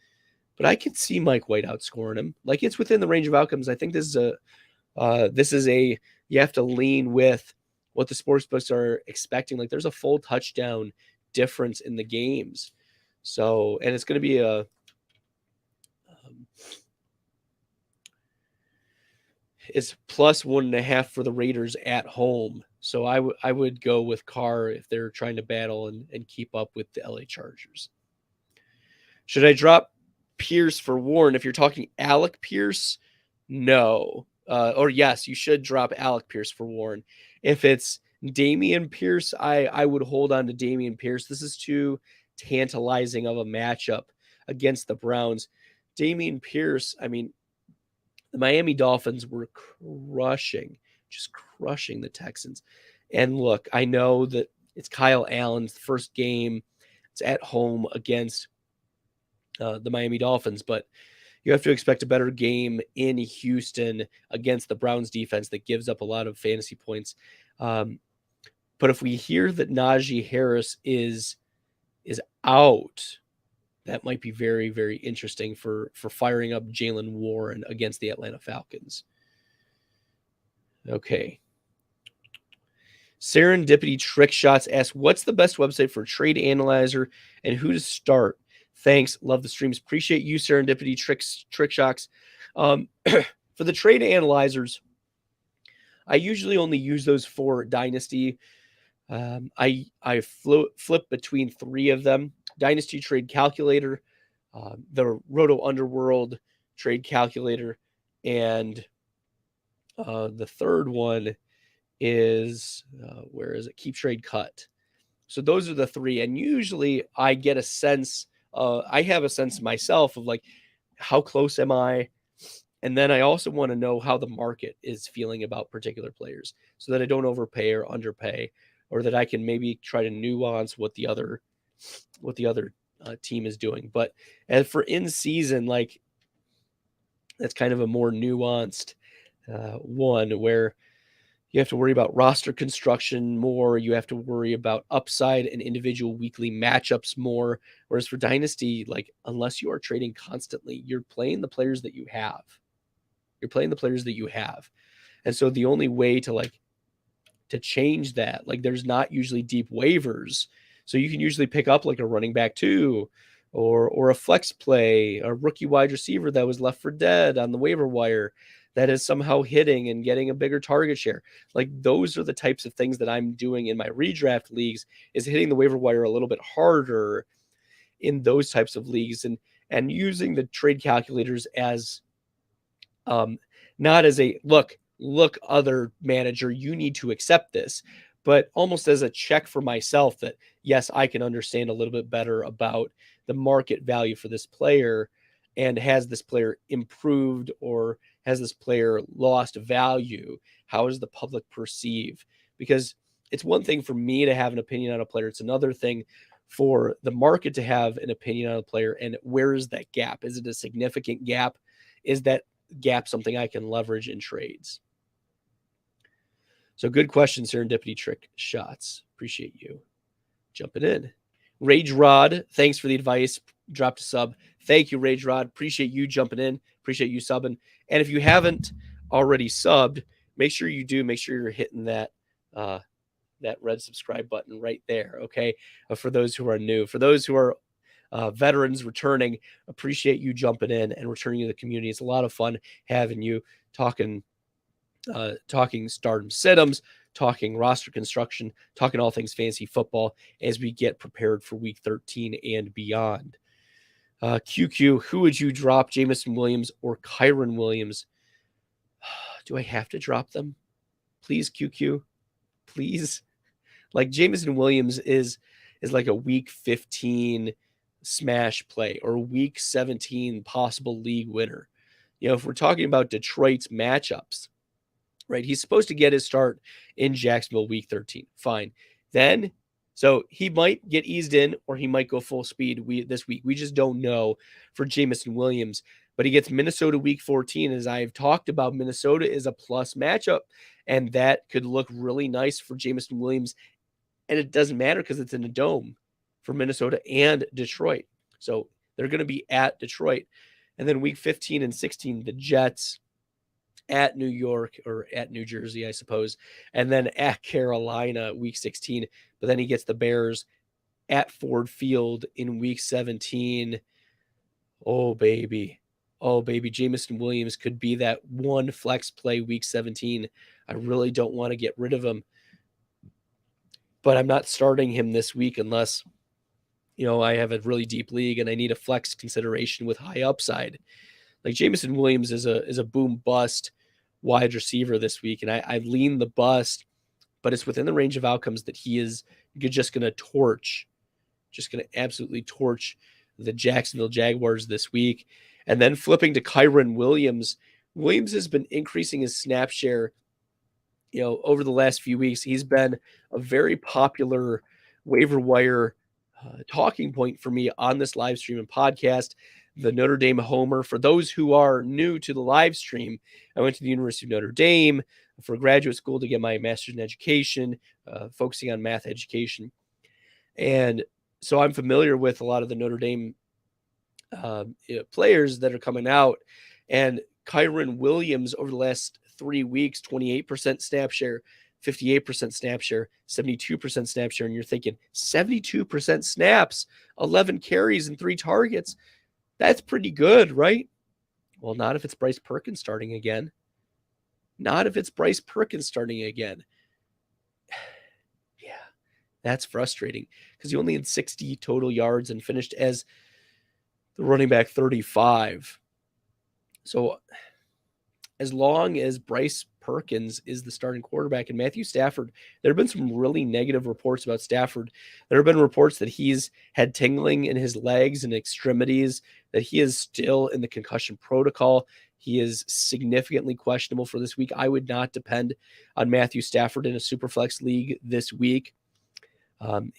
but I could see Mike White outscoring him. Like, it's within the range of outcomes. I think this is a you have to lean with what the sportsbooks are expecting. Like, there's a full touchdown difference in the games. So, and it's going to be is plus 1.5 for the Raiders at home. So I would go with Carr if they're trying to battle and keep up with the LA Chargers. Should I drop Pierce for Warren? If you're talking Alec Pierce, no. Or yes, you should drop Alec Pierce for Warren. If it's Damian Pierce, I would hold on to Damian Pierce. This is too tantalizing of a matchup against the Browns. Damian Pierce, I mean, the Miami Dolphins were just crushing the Texans. And look, I know that it's Kyle Allen's first game. It's at home against the Miami Dolphins, but you have to expect a better game in Houston against the Browns defense that gives up a lot of fantasy points. But if we hear that Najee Harris is out, that might be very, very interesting for firing up Jaylen Warren against the Atlanta Falcons. Okay. Serendipity Trick Shots asks, what's the best website for Trade Analyzer and who to start? Thanks. Love the streams. Appreciate you, Serendipity Trick Shots. For the Trade Analyzers, I usually only use those for Dynasty. I flip between 3 of them. Dynasty Trade Calculator, the Roto Underworld Trade Calculator, and the third one is, where is it? Keep Trade Cut. So those are the 3. And usually I get a sense, I have a sense myself of like, how close am I? And then I also want to know how the market is feeling about particular players so that I don't overpay or underpay, or that I can maybe try to nuance what the other team is doing. But as for in season, like, that's kind of a more nuanced one where you have to worry about roster construction more. You have to worry about upside and individual weekly matchups more. Whereas for Dynasty, like, unless you are trading constantly, you're playing the players that you have. And so the only way to change that, like, there's not usually deep waivers. So you can usually pick up like a running back 2 or a flex play, a rookie wide receiver that was left for dead on the waiver wire that is somehow hitting and getting a bigger target share. Like, those are the types of things that I'm doing in my redraft leagues, is hitting the waiver wire a little bit harder in those types of leagues, and using the trade calculators as not as a look other manager, you need to accept this, but almost as a check for myself that, yes, I can understand a little bit better about the market value for this player, and has this player improved or has this player lost value? How does the public perceive? Because it's one thing for me to have an opinion on a player. It's another thing for the market to have an opinion on a player. And where is that gap? Is it a significant gap? Is that gap something I can leverage in trades? So good question, Serendipity Trick Shots. Appreciate you jumping in. Rage Rod, thanks for the advice. Dropped a sub. Thank you, Rage Rod. Appreciate you jumping in. Appreciate you subbing. And if you haven't already subbed, make sure you do. Make sure you're hitting that red subscribe button right there, okay? For those who are new. For those who are veterans returning, appreciate you jumping in and returning to the community. It's a lot of fun having you talking stardom situms, talking roster construction, talking all things fantasy football as we get prepared for week 13 and beyond. QQ, who would you drop, Jameson Williams or Kyren Williams? Do I have to drop them? Please, QQ. Please. Like, Jameson Williams is like a week 15 smash play or week 17 possible league winner. You know, if we're talking about Detroit's matchups, right? He's supposed to get his start in Jacksonville week 13. Fine. Then, so he might get eased in or he might go full speed this week. We just don't know for Jameson Williams. But he gets Minnesota week 14. As I've talked about, Minnesota is a plus matchup, and that could look really nice for Jameson Williams. And it doesn't matter because it's in a dome for Minnesota and Detroit. So they're going to be at Detroit. And then week 15 and 16, the Jets at New York, or at New Jersey, I suppose, and then at Carolina week 16. But then he gets the Bears at Ford Field in week 17. Oh, baby. oh, baby, Jameson Williams could be that one flex play week 17. I really don't want to get rid of him, but I'm not starting him this week unless, I have a really deep league and I need a flex consideration with high upside. Like Jameson Williams is a boom bust wide receiver this week, and I lean the bust, but it's within the range of outcomes that you're just going to absolutely torch the Jacksonville Jaguars this week. And then flipping to Kyren Williams. Williams has been increasing his snap share, over the last few weeks. He's been a very popular waiver wire talking point for me on this live stream and podcast. The Notre Dame Homer. For those who are new to the live stream, I went to the University of Notre Dame for graduate school to get my master's in education, focusing on math education. And so I'm familiar with a lot of the Notre Dame players that are coming out. And Kyren Williams over the last 3 weeks, 28% snap share, 58% snap share, 72% snap share. And you're thinking 72% snaps, 11 carries and 3 targets. That's pretty good, right? Well, not if it's Bryce Perkins starting again. Not if it's Bryce Perkins starting again. Yeah, that's frustrating because he only had 60 total yards and finished as the running back 35. So as long as Bryce Perkins is the starting quarterback and Matthew Stafford, there have been some really negative reports about Stafford. There have been reports that he's had tingling in his legs and extremities, that he is still in the concussion protocol. He is significantly questionable for this week. I would not depend on Matthew Stafford in a Superflex league this week.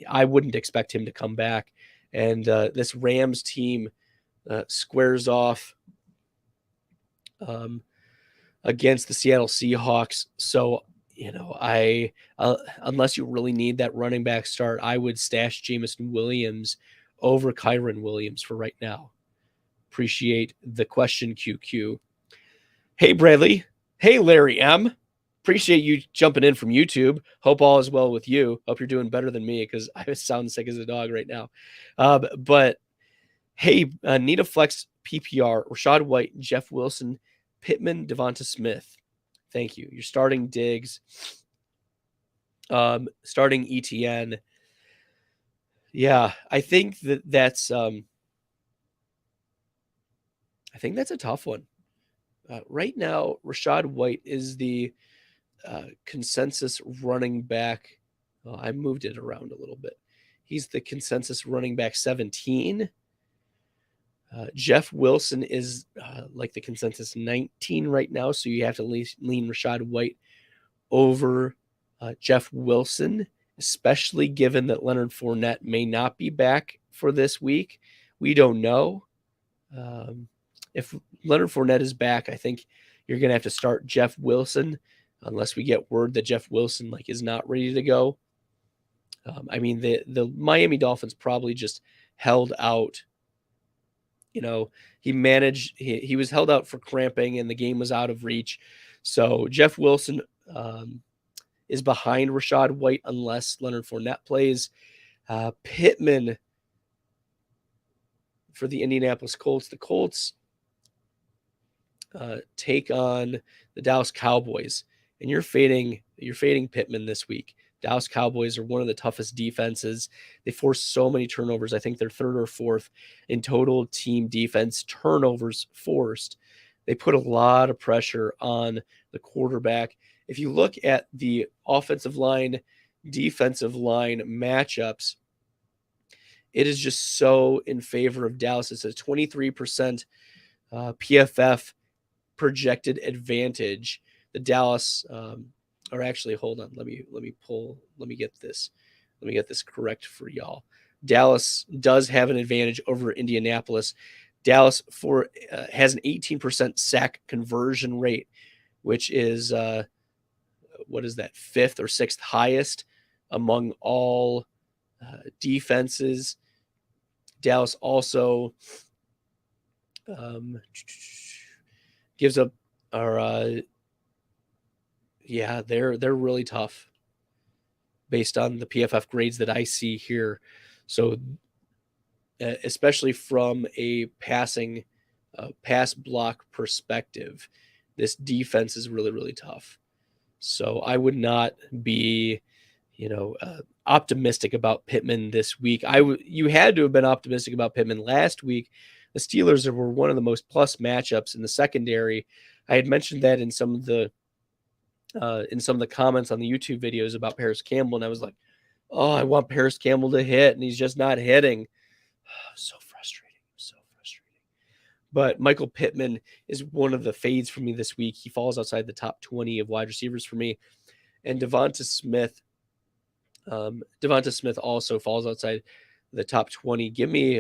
I wouldn't expect him to come back. And this Rams team squares off against the Seattle Seahawks. So, unless you really need that running back start, I would stash Jameson Williams over Kyren Williams for right now. Appreciate the question, QQ. Hey, Bradley. Hey, Larry M. Appreciate you jumping in from YouTube. Hope all is well with you. Hope you're doing better than me because I sound sick as a dog right now. But hey, need a flex PPR, Rachaad White, Jeff Wilson, Pittman, Devonta Smith. Thank you. You're starting Diggs, starting ETN. Yeah, I think that's a tough one. Right now, Rachaad White is the consensus running back. Well, I moved it around a little bit. He's the consensus running back 17. Jeff Wilson is like the consensus 19 right now, so you have to lean Rachaad White over Jeff Wilson, especially given that Leonard Fournette may not be back for this week. We don't know. If Leonard Fournette is back, I think you're going to have to start Jeff Wilson unless we get word that Jeff Wilson is not ready to go. The Miami Dolphins probably just held out. He was held out for cramping and the game was out of reach. So Jeff Wilson is behind Rachaad White unless Leonard Fournette plays. Pittman for the Indianapolis Colts. The Colts take on the Dallas Cowboys, and you're fading Pittman this week. Dallas Cowboys are one of the toughest defenses. They force so many turnovers. I think they're 3rd or 4th in total team defense turnovers forced. They put a lot of pressure on the quarterback. If you look at the offensive line, defensive line matchups, it is just so in favor of Dallas. It's a 23% PFF projected advantage. The Dallas or actually, hold on. Let me get this correct for y'all. Dallas does have an advantage over Indianapolis. Dallas has an 18% sack conversion rate, which is what is that, 5th or 6th highest among all defenses. Dallas also gives up they're really tough based on the PFF grades that I see here. So especially from a passing pass block perspective, this defense is really, really tough. So I would not be, optimistic about Pittman this week. You had to have been optimistic about Pittman last week. The Steelers were one of the most plus matchups in the secondary. I had mentioned that in some of the comments on the YouTube videos about Paris Campbell, and I was like, oh, I want Paris Campbell to hit, and he's just not hitting. So frustrating. But Michael Pittman is one of the fades for me this week. He falls outside the top 20 of wide receivers for me. And Devonta Smith also falls outside the top 20. Give me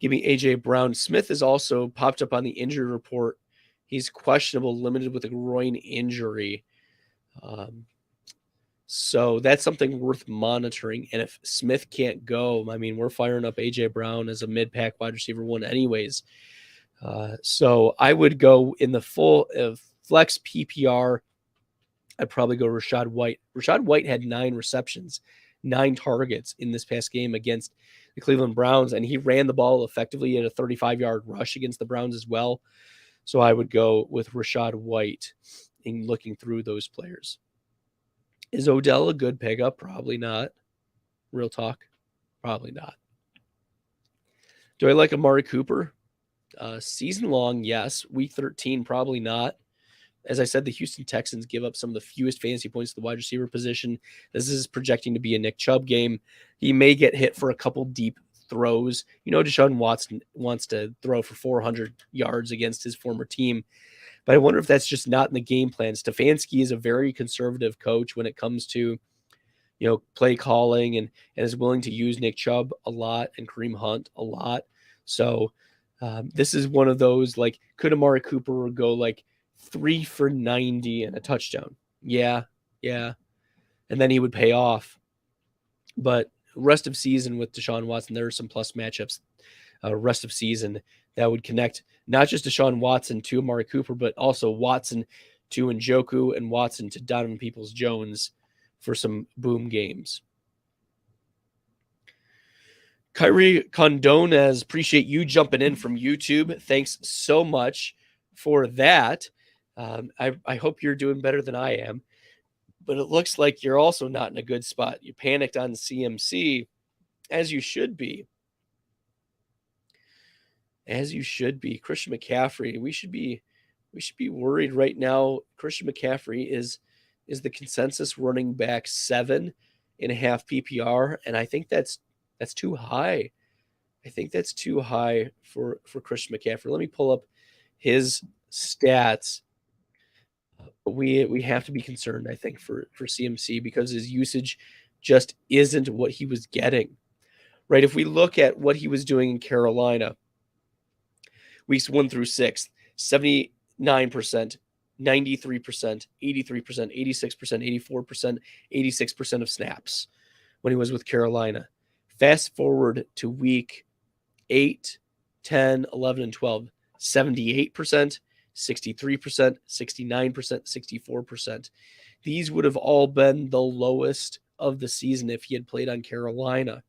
AJ Brown. Smith is also popped up on the injury report. He's questionable, limited with a groin injury. So that's something worth monitoring. And if Smith can't go, I mean, we're firing up AJ Brown as a mid-pack wide receiver one anyways. So I would go in the full flex PPR. I'd probably go Rachaad White. Rachaad White had 9 receptions, 9 targets in this past game against the Cleveland Browns, and he ran the ball effectively at a 35-yard rush against the Browns as well. So I would go with Rachaad White in looking through those players. Is Odell a good pickup? Probably not. Real talk. Probably not. Do I like Amari Cooper? Season long, yes. Week 13, probably not. As I said, the Houston Texans give up some of the fewest fantasy points to the wide receiver position. This is projecting to be a Nick Chubb game. He may get hit for a couple deep throws. Deshaun Watson wants to throw for 400 yards against his former team. But I wonder if that's just not in the game plan. Stefanski is a very conservative coach when it comes to, play calling and is willing to use Nick Chubb a lot and Kareem Hunt a lot. So this is one of those, like, could Amari Cooper go like 3 for 90 and a touchdown? Yeah. And then he would pay off. But rest of season with Deshaun Watson, there are some plus matchups rest of season that would connect not just Deshaun Watson to Amari Cooper, but also Watson to Njoku and Watson to Donovan Peoples-Jones for some boom games. Kyrie Condones, appreciate you jumping in from YouTube. Thanks so much for that. I hope you're doing better than I am, but it looks like you're also not in a good spot. You panicked on CMC, as you should be. Christian McCaffrey, we should be worried right now. Christian McCaffrey is the consensus running back 7.5 PPR, and I think that's too high. I think that's too high for Christian McCaffrey. Let me pull up his stats. We have to be concerned, I think, for CMC because his usage just isn't what he was getting. Right? If we look at what he was doing in Carolina, weeks 1 through 6, 79%, 93%, 83%, 86%, 84%, 86% of snaps when he was with Carolina. Fast forward to week 8, 10, 11, and 12, 78%, 63%, 69%, 64%. These would have all been the lowest of the season if he had played on Carolina.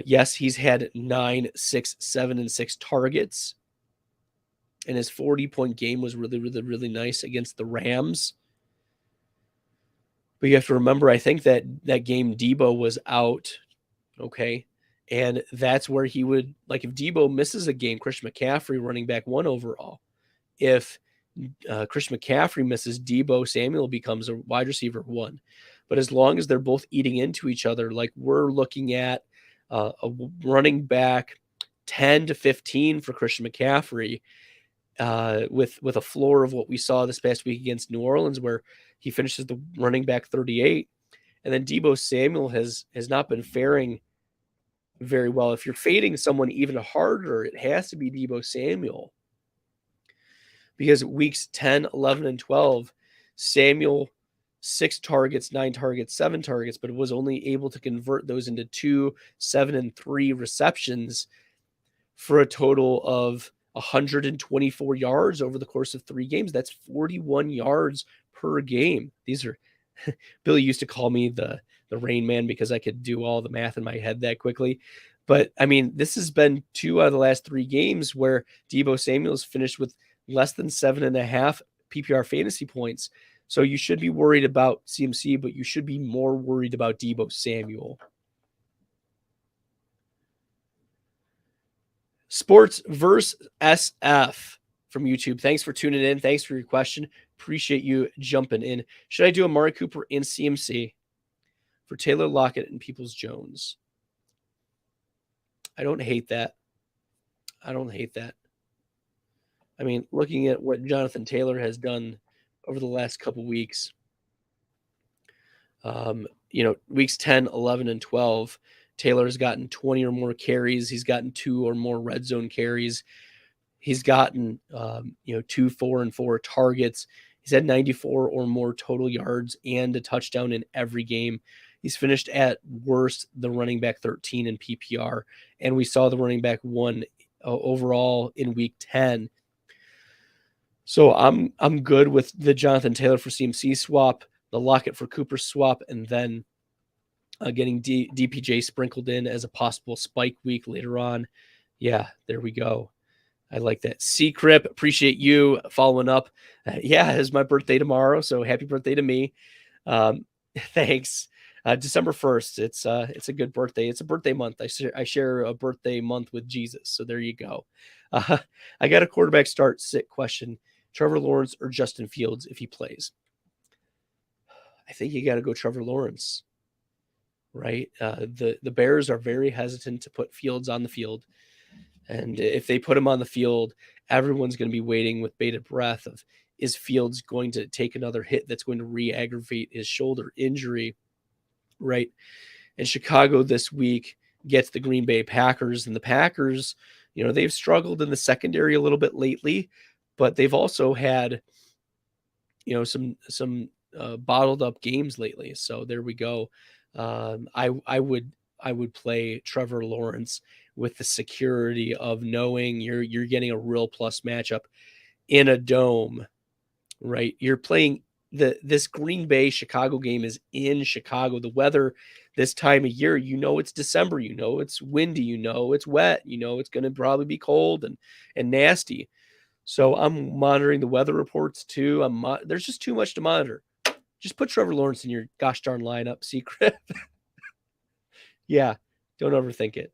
Yes, he's had 9, 6, 7, and 6 targets. And his 40-point game was really, really, really nice against the Rams. But you have to remember, I think that game Debo was out, okay? And that's where he would, like, if Debo misses a game, Christian McCaffrey running back 1 overall. If Christian McCaffrey misses, Debo Samuel becomes a wide receiver 1. But as long as they're both eating into each other, like we're looking at a running back 10 to 15 for Christian McCaffrey, with a floor of what we saw this past week against New Orleans, where he finishes the running back 38. And then Debo Samuel has not been faring very well. If you're fading someone even harder, it has to be Debo Samuel. Because weeks 10, 11, and 12, Samuel, 6 targets, 9 targets, 7 targets, but was only able to convert those into 2, 7, and 3 receptions for a total of 124 yards over the course of 3 games. That's 41 yards per game. These are, Billy used to call me the Rain Man because I could do all the math in my head that quickly. But I mean, this has been 2 out of the last 3 games where Deebo Samuel's finished with less than 7.5 PPR fantasy points. So you should be worried about CMC, but you should be more worried about Deebo Samuel. Sports verse SF from YouTube. Thanks for tuning in. Thanks for your question. Appreciate you jumping in. Should I do Amari Cooper and CMC for Taylor Lockett and Peoples-Jones? I don't hate that. I mean, looking at what Jonathan Taylor has done over the last couple weeks, weeks 10, 11, and 12, Taylor's gotten 20 or more carries. He's gotten 2 or more red zone carries. He's gotten, 2, 4, and 4 targets. He's had 94 or more total yards and a touchdown in every game. He's finished at worst the running back 13 in PPR, and we saw the running back 1 overall in week 10. So I'm good with the Jonathan Taylor for CMC swap, the Lockett for Cooper swap, and then getting DPJ sprinkled in as a possible spike week later on. Yeah, there we go. I like that. C-Crip, appreciate you following up. It's my birthday tomorrow, so happy birthday to me. Thanks. December 1st. It's a good birthday. It's a birthday month. I share a birthday month with Jesus, so there you go. I got a quarterback start sit question. Trevor Lawrence or Justin Fields if he plays? I think you got to go Trevor Lawrence, right? The Bears are very hesitant to put Fields on the field. And if they put him on the field, everyone's going to be waiting with bated breath of, is Fields going to take another hit that's going to re-aggravate his shoulder injury, right? And Chicago this week gets the Green Bay Packers, and the Packers, they've struggled in the secondary a little bit lately, but they've also had, some bottled up games lately. So there we go. I would play Trevor Lawrence with the security of knowing you're getting a real plus matchup in a dome, right? You're playing this Green Bay Chicago game is in Chicago. The weather this time of year, it's December, it's windy, it's wet, it's going to probably be cold and nasty. So I'm monitoring the weather reports too. There's just too much to monitor. Just put Trevor Lawrence in your gosh darn lineup, secret. Yeah, don't overthink it.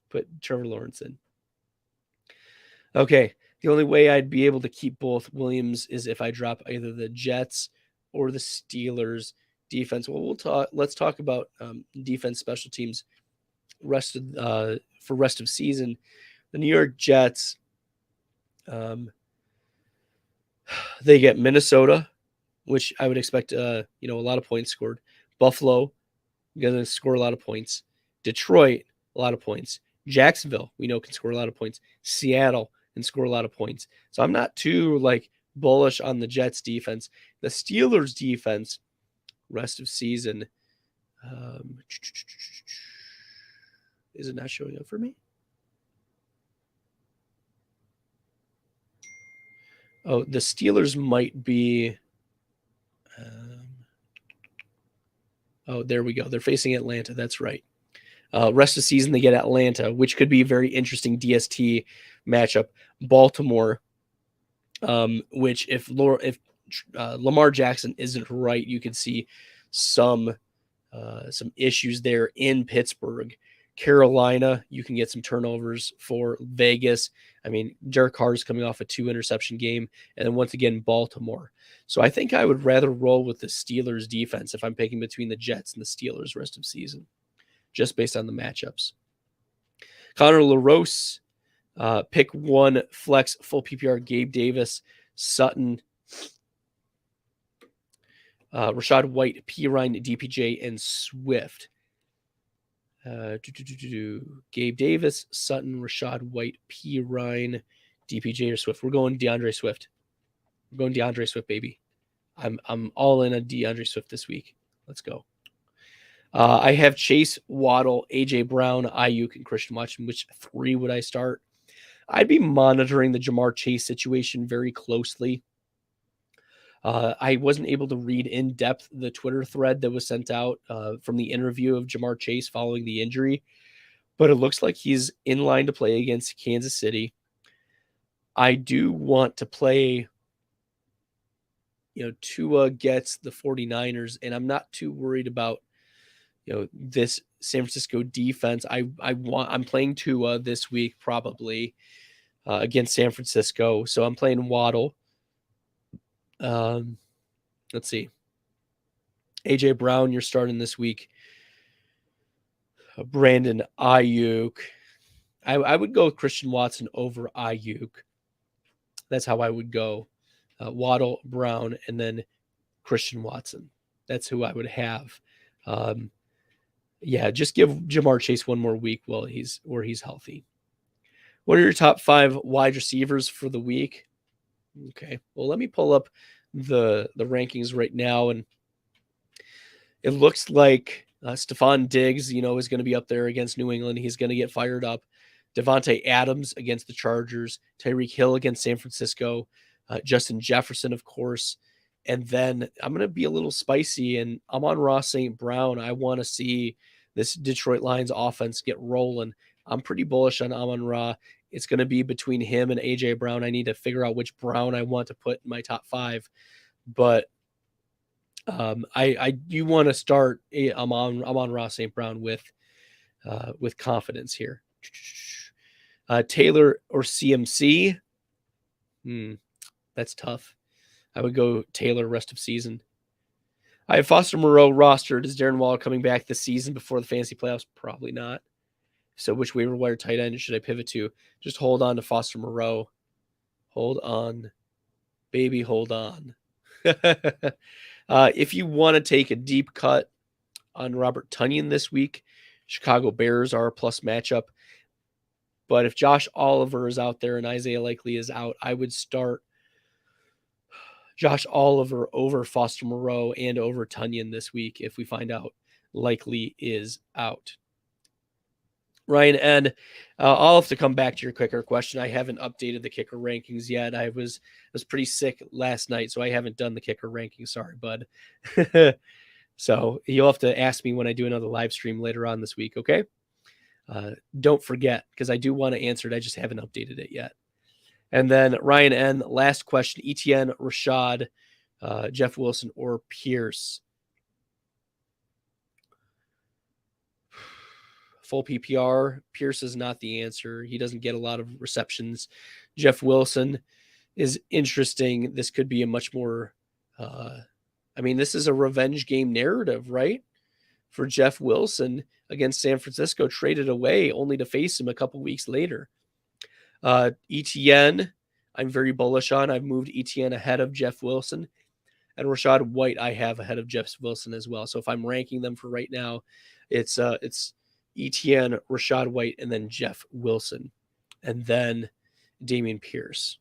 Put Trevor Lawrence in. Okay, the only way I'd be able to keep both Williams is if I drop either the Jets or the Steelers defense. Well, let's talk about defense, special teams, rest of season. The New York Jets, they get Minnesota, which I would expect, a lot of points scored. Buffalo, going to score a lot of points. Detroit, a lot of points. Jacksonville, we know, can score a lot of points. Seattle can score a lot of points. So I'm not too bullish on the Jets defense. The Steelers defense, rest of season, is it not showing up for me? Oh, the Steelers might be. There we go. They're facing Atlanta. That's right. Rest of the season, they get Atlanta, which could be a very interesting DST matchup. Baltimore, which if Lamar Jackson isn't right, you could see some issues there in Pittsburgh. Carolina, you can get some turnovers for Vegas. I mean, Derek Carr is coming off a 2-interception game. And then once again, Baltimore. So I think I would rather roll with the Steelers defense if I'm picking between the Jets and the Steelers rest of season, just based on the matchups. Connor LaRose, pick 1, flex, full PPR, Gabe Davis, Sutton, Rashad White, Pirine, DPJ, and Swift. Gabe Davis, Sutton, Rashad White, Pirine, DPJ, or Swift. We're going DeAndre Swift. We're going DeAndre Swift, baby. I'm all in on DeAndre Swift this week. Let's go. I have Chase, Waddle, AJ Brown, Ayuk, and Christian Watson. Which 3 would I start? I'd be monitoring the Jamar Chase situation very closely. I wasn't able to read in depth the Twitter thread that was sent out from the interview of Jamar Chase following the injury, but it looks like he's in line to play against Kansas City. I do want to play, Tua gets the 49ers, and I'm not too worried about, this San Francisco defense. I'm playing Tua this week probably against San Francisco. So I'm playing Waddle. Let's see. AJ Brown, you're starting this week. Brandon Ayuk. I would go with Christian Watson over Ayuk. That's how I would go. Waddle, Brown, and then Christian Watson. That's who I would have. Just give Jamar Chase one more week while he's healthy. What are your top 5 wide receivers for the week? Okay, well, let me pull up the rankings right now, and it looks like Stephon Diggs, is going to be up there against New England. He's going to get fired up. Devontae Adams against the Chargers. Tyreek Hill against San Francisco. Justin Jefferson, of course. And then I'm going to be a little spicy, and I'm on Ross St. Brown. I want to see this Detroit Lions offense get rolling. I'm pretty bullish on Amon-Ra. It's going to be between him and A.J. Brown. I need to figure out which Brown I want to put in my top 5. But I do want to start Amon-Ra St. Brown with confidence here. Taylor or CMC? That's tough. I would go Taylor rest of season. I have Foster Moreau rostered. Is Darren Waller coming back this season before the fantasy playoffs? Probably not. So which waiver wire tight end should I pivot to? Just hold on to Foster Moreau. Hold on. Baby, hold on. If you want to take a deep cut on Robert Tonyan this week, Chicago Bears are a plus matchup. But if Josh Oliver is out there and Isaiah Likely is out, I would start Josh Oliver over Foster Moreau and over Tonyan this week if we find out Likely is out. Ryan N., I'll have to come back to your kicker question. I haven't updated the kicker rankings yet. I was pretty sick last night, so I haven't done the kicker rankings. Sorry, bud. So you'll have to ask me when I do another live stream later on this week, okay? Don't forget, because I do want to answer it. I just haven't updated it yet. And then Ryan N., last question, Etienne, Rashad, Jeff Wilson, or Pierce. Full PPR, Pierce is not the answer. He doesn't get a lot of receptions. Jeff Wilson is interesting. This could be a much more, this is a revenge game narrative, right? For Jeff Wilson against San Francisco, traded away only to face him a couple weeks later. Etienne, I'm very bullish on. I've moved Etienne ahead of Jeff Wilson. And Rashad White, I have ahead of Jeff Wilson as well. So if I'm ranking them for right now, it's Etienne, Rashad White, and then Jeff Wilson. And then Dameon Pierce.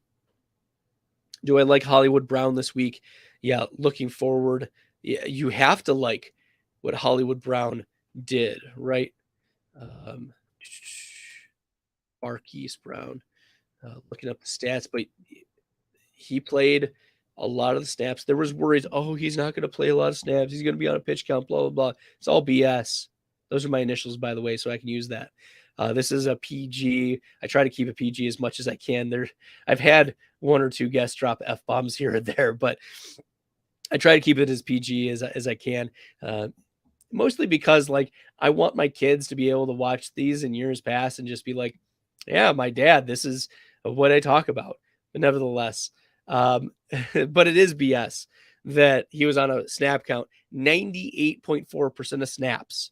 Do I like Hollywood Brown this week? Yeah, looking forward. Yeah, you have to like what Hollywood Brown did, right? Marquise Brown. Looking up the stats, but he played a lot of the snaps. There was worries, he's not going to play a lot of snaps. He's going to be on a pitch count, blah, blah, blah. It's all BS. Those are my initials, by the way, so I can use that. This is a PG. I try to keep a PG as much as I can. I've had one or two guests drop F-bombs here and there, but I try to keep it as PG as I can. Mostly because, I want my kids to be able to watch these in years past and just be like, yeah, my dad, this is what I talk about. But nevertheless, but it is BS that he was on a snap count. 98.4% of snaps.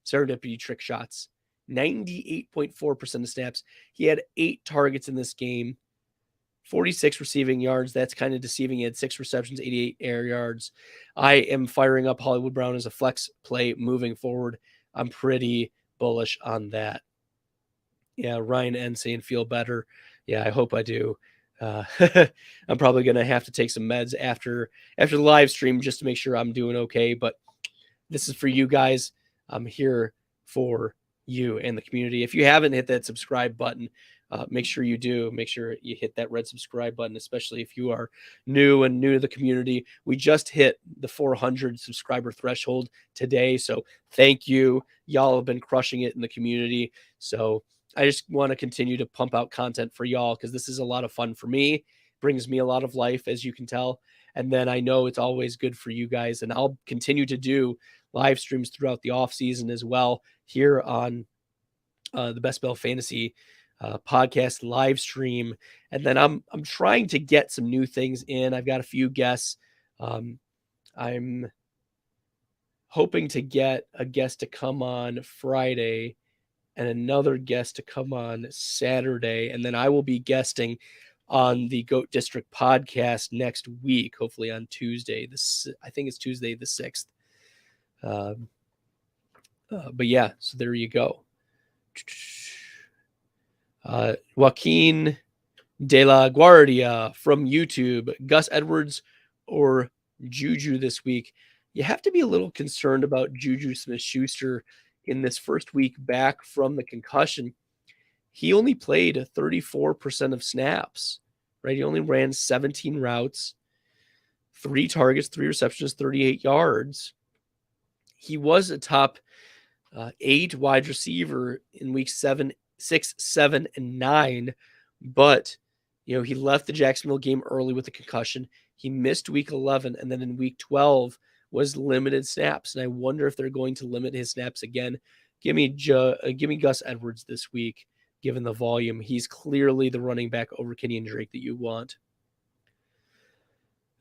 Serendipity trick shots. 98.4% of snaps. He had 8 targets in this game. 46 receiving yards. That's kind of deceiving. He had 6 receptions, 88 air yards. I am firing up Hollywood Brown as a flex play moving forward. I'm pretty bullish on that. Yeah, Ryan N. saying feel better. Yeah, I hope I do. I'm probably going to have to take some meds after the live stream just to make sure I'm doing okay. But this is for you guys. I'm here for you and the community. If you haven't hit that subscribe button, make sure you do. Make sure you hit that red subscribe button, especially if you are new to the community. We just hit the 400 subscriber threshold today. So thank you. Y'all have been crushing it in the community. So I just want to continue to pump out content for y'all because this is a lot of fun for me. Brings me a lot of life, as you can tell. And then I know it's always good for you guys. And I'll continue to do live streams throughout the off season as well here on the Best Bell Fantasy podcast live stream. And then I'm trying to get some new things in. I've got a few guests. I'm hoping to get a guest to come on Friday and another guest to come on Saturday. And then I will be guesting on the Goat District podcast next week, hopefully on Tuesday. I think it's Tuesday the 6th. But yeah, so there you go. Joaquin de la Guardia from YouTube, Gus Edwards or Juju this week. You have to be a little concerned about Juju Smith-Schuster in this first week back from the concussion. He only played 34% of snaps, right? He only ran 17 routes, 3 targets, 3 receptions, 38 yards. He was a top 8 wide receiver in week 7, 6, 7, and 9, but he left the Jacksonville game early with a concussion. He missed week 11, and then in week 12 was limited snaps. And I wonder if they're going to limit his snaps again. Give me Gus Edwards this week, given the volume. He's clearly the running back over Kenyon Drake that you want.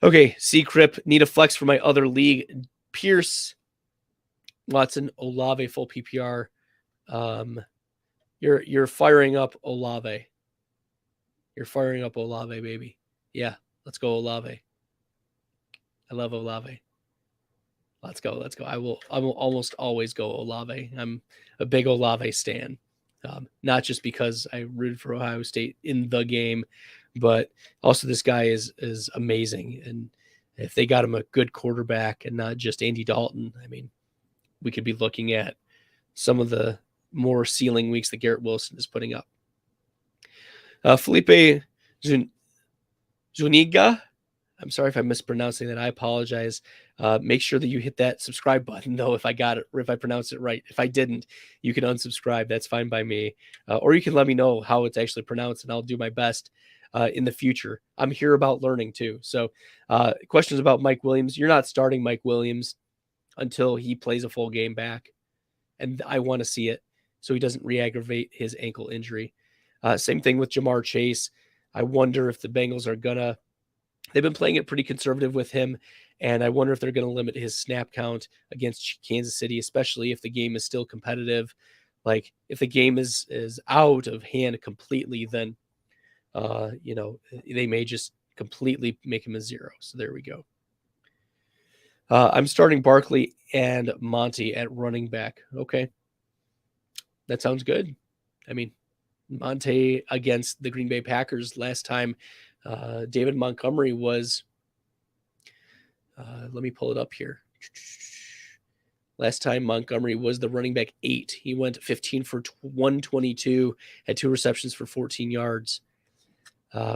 Okay, C-Crip, need a flex for my other league. Pierce, Watson, Olave, full PPR. You're firing up Olave. You're firing up Olave, baby. Yeah, let's go Olave. I love Olave. Let's go. I will almost always go Olave. I'm a big Olave stan. Not just because I rooted for Ohio State in the game, but also this guy is amazing. And if they got him a good quarterback and not just Andy Dalton, I mean, we could be looking at some of the more ceiling weeks that Garrett Wilson is putting up. Felipe Zuniga, I'm sorry if I'm mispronouncing that. I apologize. Make sure that you hit that subscribe button, though, if I got it, or if I pronounced it right. If I didn't, you can unsubscribe. That's fine by me. Or you can let me know how it's actually pronounced, and I'll do my best in the future. I'm here about learning, too. So questions about Mike Williams. You're not starting Mike Williams until he plays a full game back, and I want to see it so he doesn't re-aggravate his ankle injury. Same thing with Jamar Chase. I wonder if the Bengals are gonna. They've been playing it pretty conservative with him, and I wonder if they're going to limit his snap count against Kansas City, especially if the game is still competitive. Like if the game is out of hand completely, then they may just completely make him a 0. So there we go. I'm starting Barkley and Monty at running back. Okay, that sounds good. I mean, Monty against the Green Bay Packers last time. David Montgomery was, let me pull it up here. Last time Montgomery was the running back 8. He went 15 for 122, had 2 receptions for 14 yards.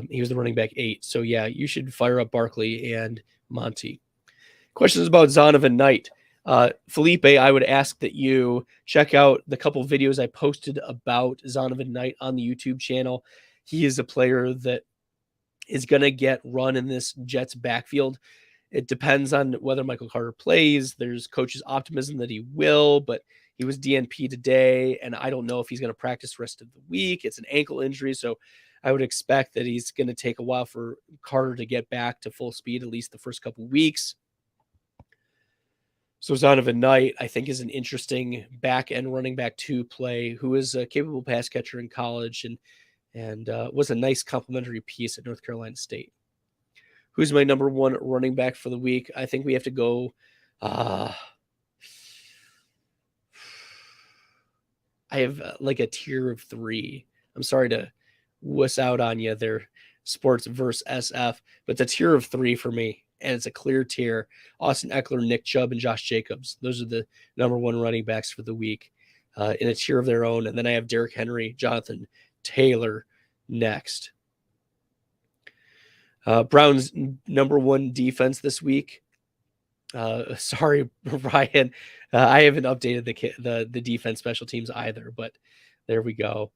He was the running back 8. So yeah, you should fire up Barkley and Monty. Questions about Zonovan Knight. Felipe, I would ask that you check out the couple videos I posted about Zonovan Knight on the YouTube channel. He is a player that is going to get run in this Jets backfield. It depends on whether Michael Carter plays. There's coach's optimism that he will, but he was DNP today, and I don't know if he's going to practice the rest of the week. It's an ankle injury, so I would expect that he's going to take a while for Carter to get back to full speed, at least the first couple weeks. So Zonovan Knight, I think, is an interesting back-end running back 2 play who is a capable pass catcher in college and was a nice complimentary piece at North Carolina State. Who's my number 1 running back for the week? I think we have to go. I have like a tier of 3. I'm sorry to wuss out on you there, Sports versus SF, but the tier of 3 for me, and it's a clear tier. Austin Eckler, Nick Chubb, and Josh Jacobs. Those are the number 1 running backs for the week in a tier of their own. And then I have Derrick Henry, Jonathan Taylor, next. Browns number 1 defense this week. Sorry, Ryan. I haven't updated the defense special teams either, but there we go.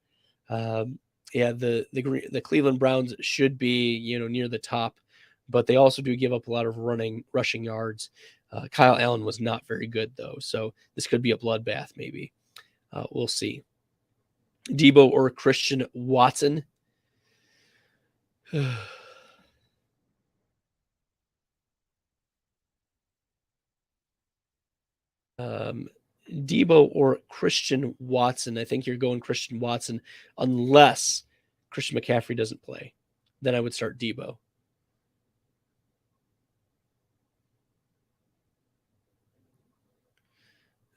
Yeah, the Cleveland Browns should be, near the top, but they also do give up a lot of rushing yards. Kyle Allen was not very good though, so this could be a bloodbath maybe. We'll see. Debo or Christian Watson? Debo or Christian Watson. I think you're going Christian Watson unless Christian McCaffrey doesn't play. Then I would start Debo.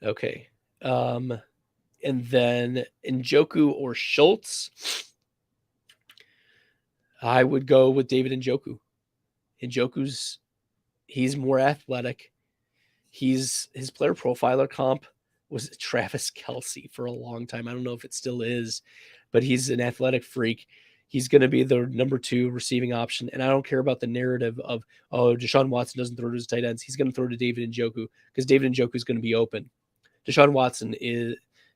Okay. And then Njoku or Schultz. I would go with David Njoku. He's more athletic. His player profiler comp was Travis Kelce for a long time. I don't know if it still is, but he's an athletic freak. He's going to be the number 2 receiving option. And I don't care about the narrative of, Deshaun Watson doesn't throw to his tight ends. He's going to throw to David Njoku because David Njoku is going to be open. Deshaun Watson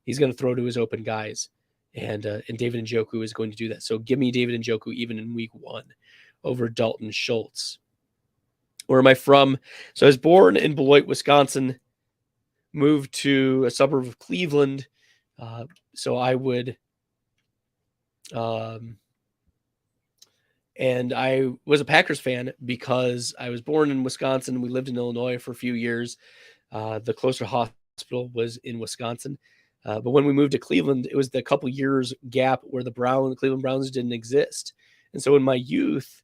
he's going to throw to his open guys. And David Njoku is going to do that. So give me David Njoku even in week 1 over Dalton Schultz. Where am I from? So I was born in Beloit, Wisconsin, moved to a suburb of Cleveland. So I would, and I was a Packers fan because I was born in Wisconsin. We lived in Illinois for a few years. The closer hospital was in Wisconsin. But when we moved to Cleveland, it was the couple years gap where the Cleveland Browns didn't exist. And so in my youth,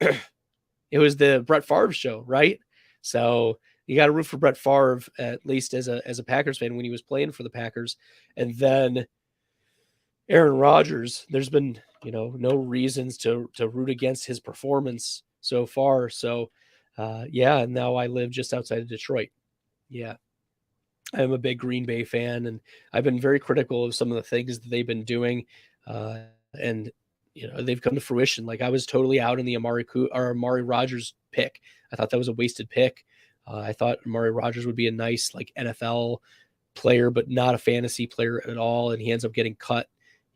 it was the Brett Favre show, right? So you got to root for Brett Favre, at least as a Packers fan when he was playing for the Packers. And then Aaron Rodgers, there's been, no reasons to root against his performance so far. So, and now I live just outside of Detroit. Yeah. I'm a big Green Bay fan, and I've been very critical of some of the things that they've been doing. And they've come to fruition. Like I was totally out in the Amari Rodgers pick. I thought that was a wasted pick. I thought Amari Rodgers would be a nice NFL player, but not a fantasy player at all. And he ends up getting cut,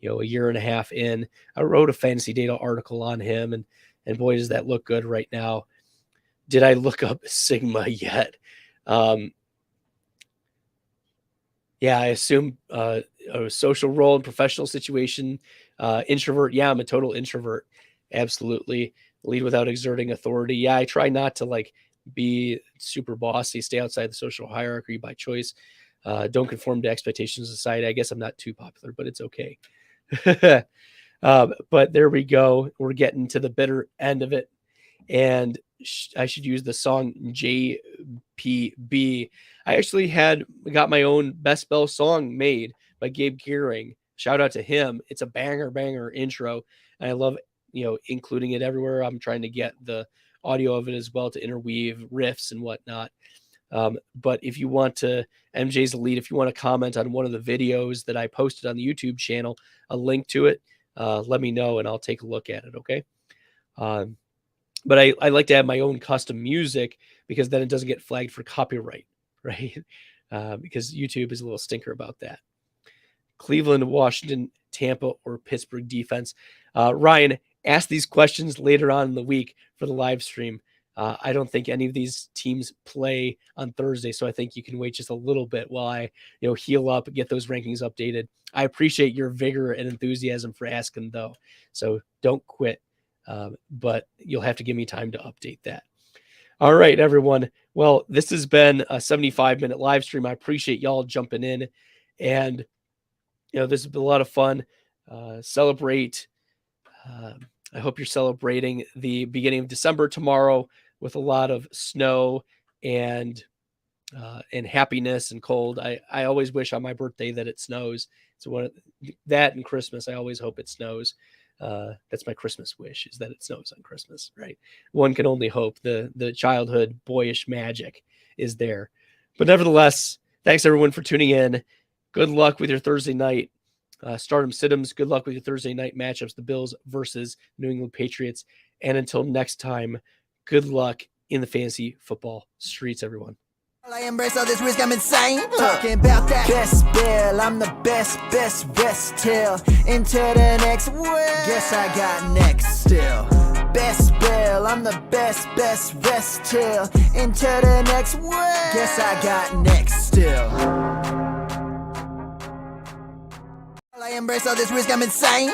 a year and a half in. I wrote a fantasy data article on him, and boy, does that look good right now. Did I look up Sigma yet? Yeah, I assume a social role and professional situation. Introvert. Yeah, I'm a total introvert. Absolutely. Lead without exerting authority. Yeah, I try not to be super bossy, stay outside the social hierarchy by choice. Don't conform to expectations of society. I guess I'm not too popular, but it's okay. But there we go. We're getting to the bitter end of it. And I should use the song JPB. I actually got my own Best Bell song made by Gabe Gearing. Shout out to him. It's a banger intro. And I love, including it everywhere. I'm trying to get the audio of it as well to interweave riffs and whatnot. But if you want to, MJ's Elite, if you want to comment on one of the videos that I posted on the YouTube channel, a link to it, let me know and I'll take a look at it. Okay. But I like to have my own custom music because then it doesn't get flagged for copyright, right? Because YouTube is a little stinker about that. Cleveland, Washington, Tampa, or Pittsburgh defense. Ryan, ask these questions later on in the week for the live stream. I don't think any of these teams play on Thursday, so I think you can wait just a little bit while I, heal up and get those rankings updated. I appreciate your vigor and enthusiasm for asking, though, so don't quit. But you'll have to give me time to update that. All right, everyone. Well, this has been a 75-minute live stream. I appreciate y'all jumping in, and this has been a lot of fun. Celebrate. I hope you're celebrating the beginning of December tomorrow with a lot of snow and happiness and cold. I always wish on my birthday that it snows. So that and Christmas, I always hope it snows. That's my Christmas wish, is that it snows on Christmas, right? One can only hope. The childhood boyish magic is there. But nevertheless, thanks everyone for tuning in. Good luck with your Thursday night. Stardom Siddums, good luck with your Thursday night matchups, the Bills versus New England Patriots. And until next time, good luck in the fantasy football streets, everyone. I embrace all this risk, I'm insane. Talking about that best bill, I'm the best till into the next world. Guess I got next still. Best bill, I'm the best till into the next world. Guess I got next still. I embrace all this risk, I'm insane.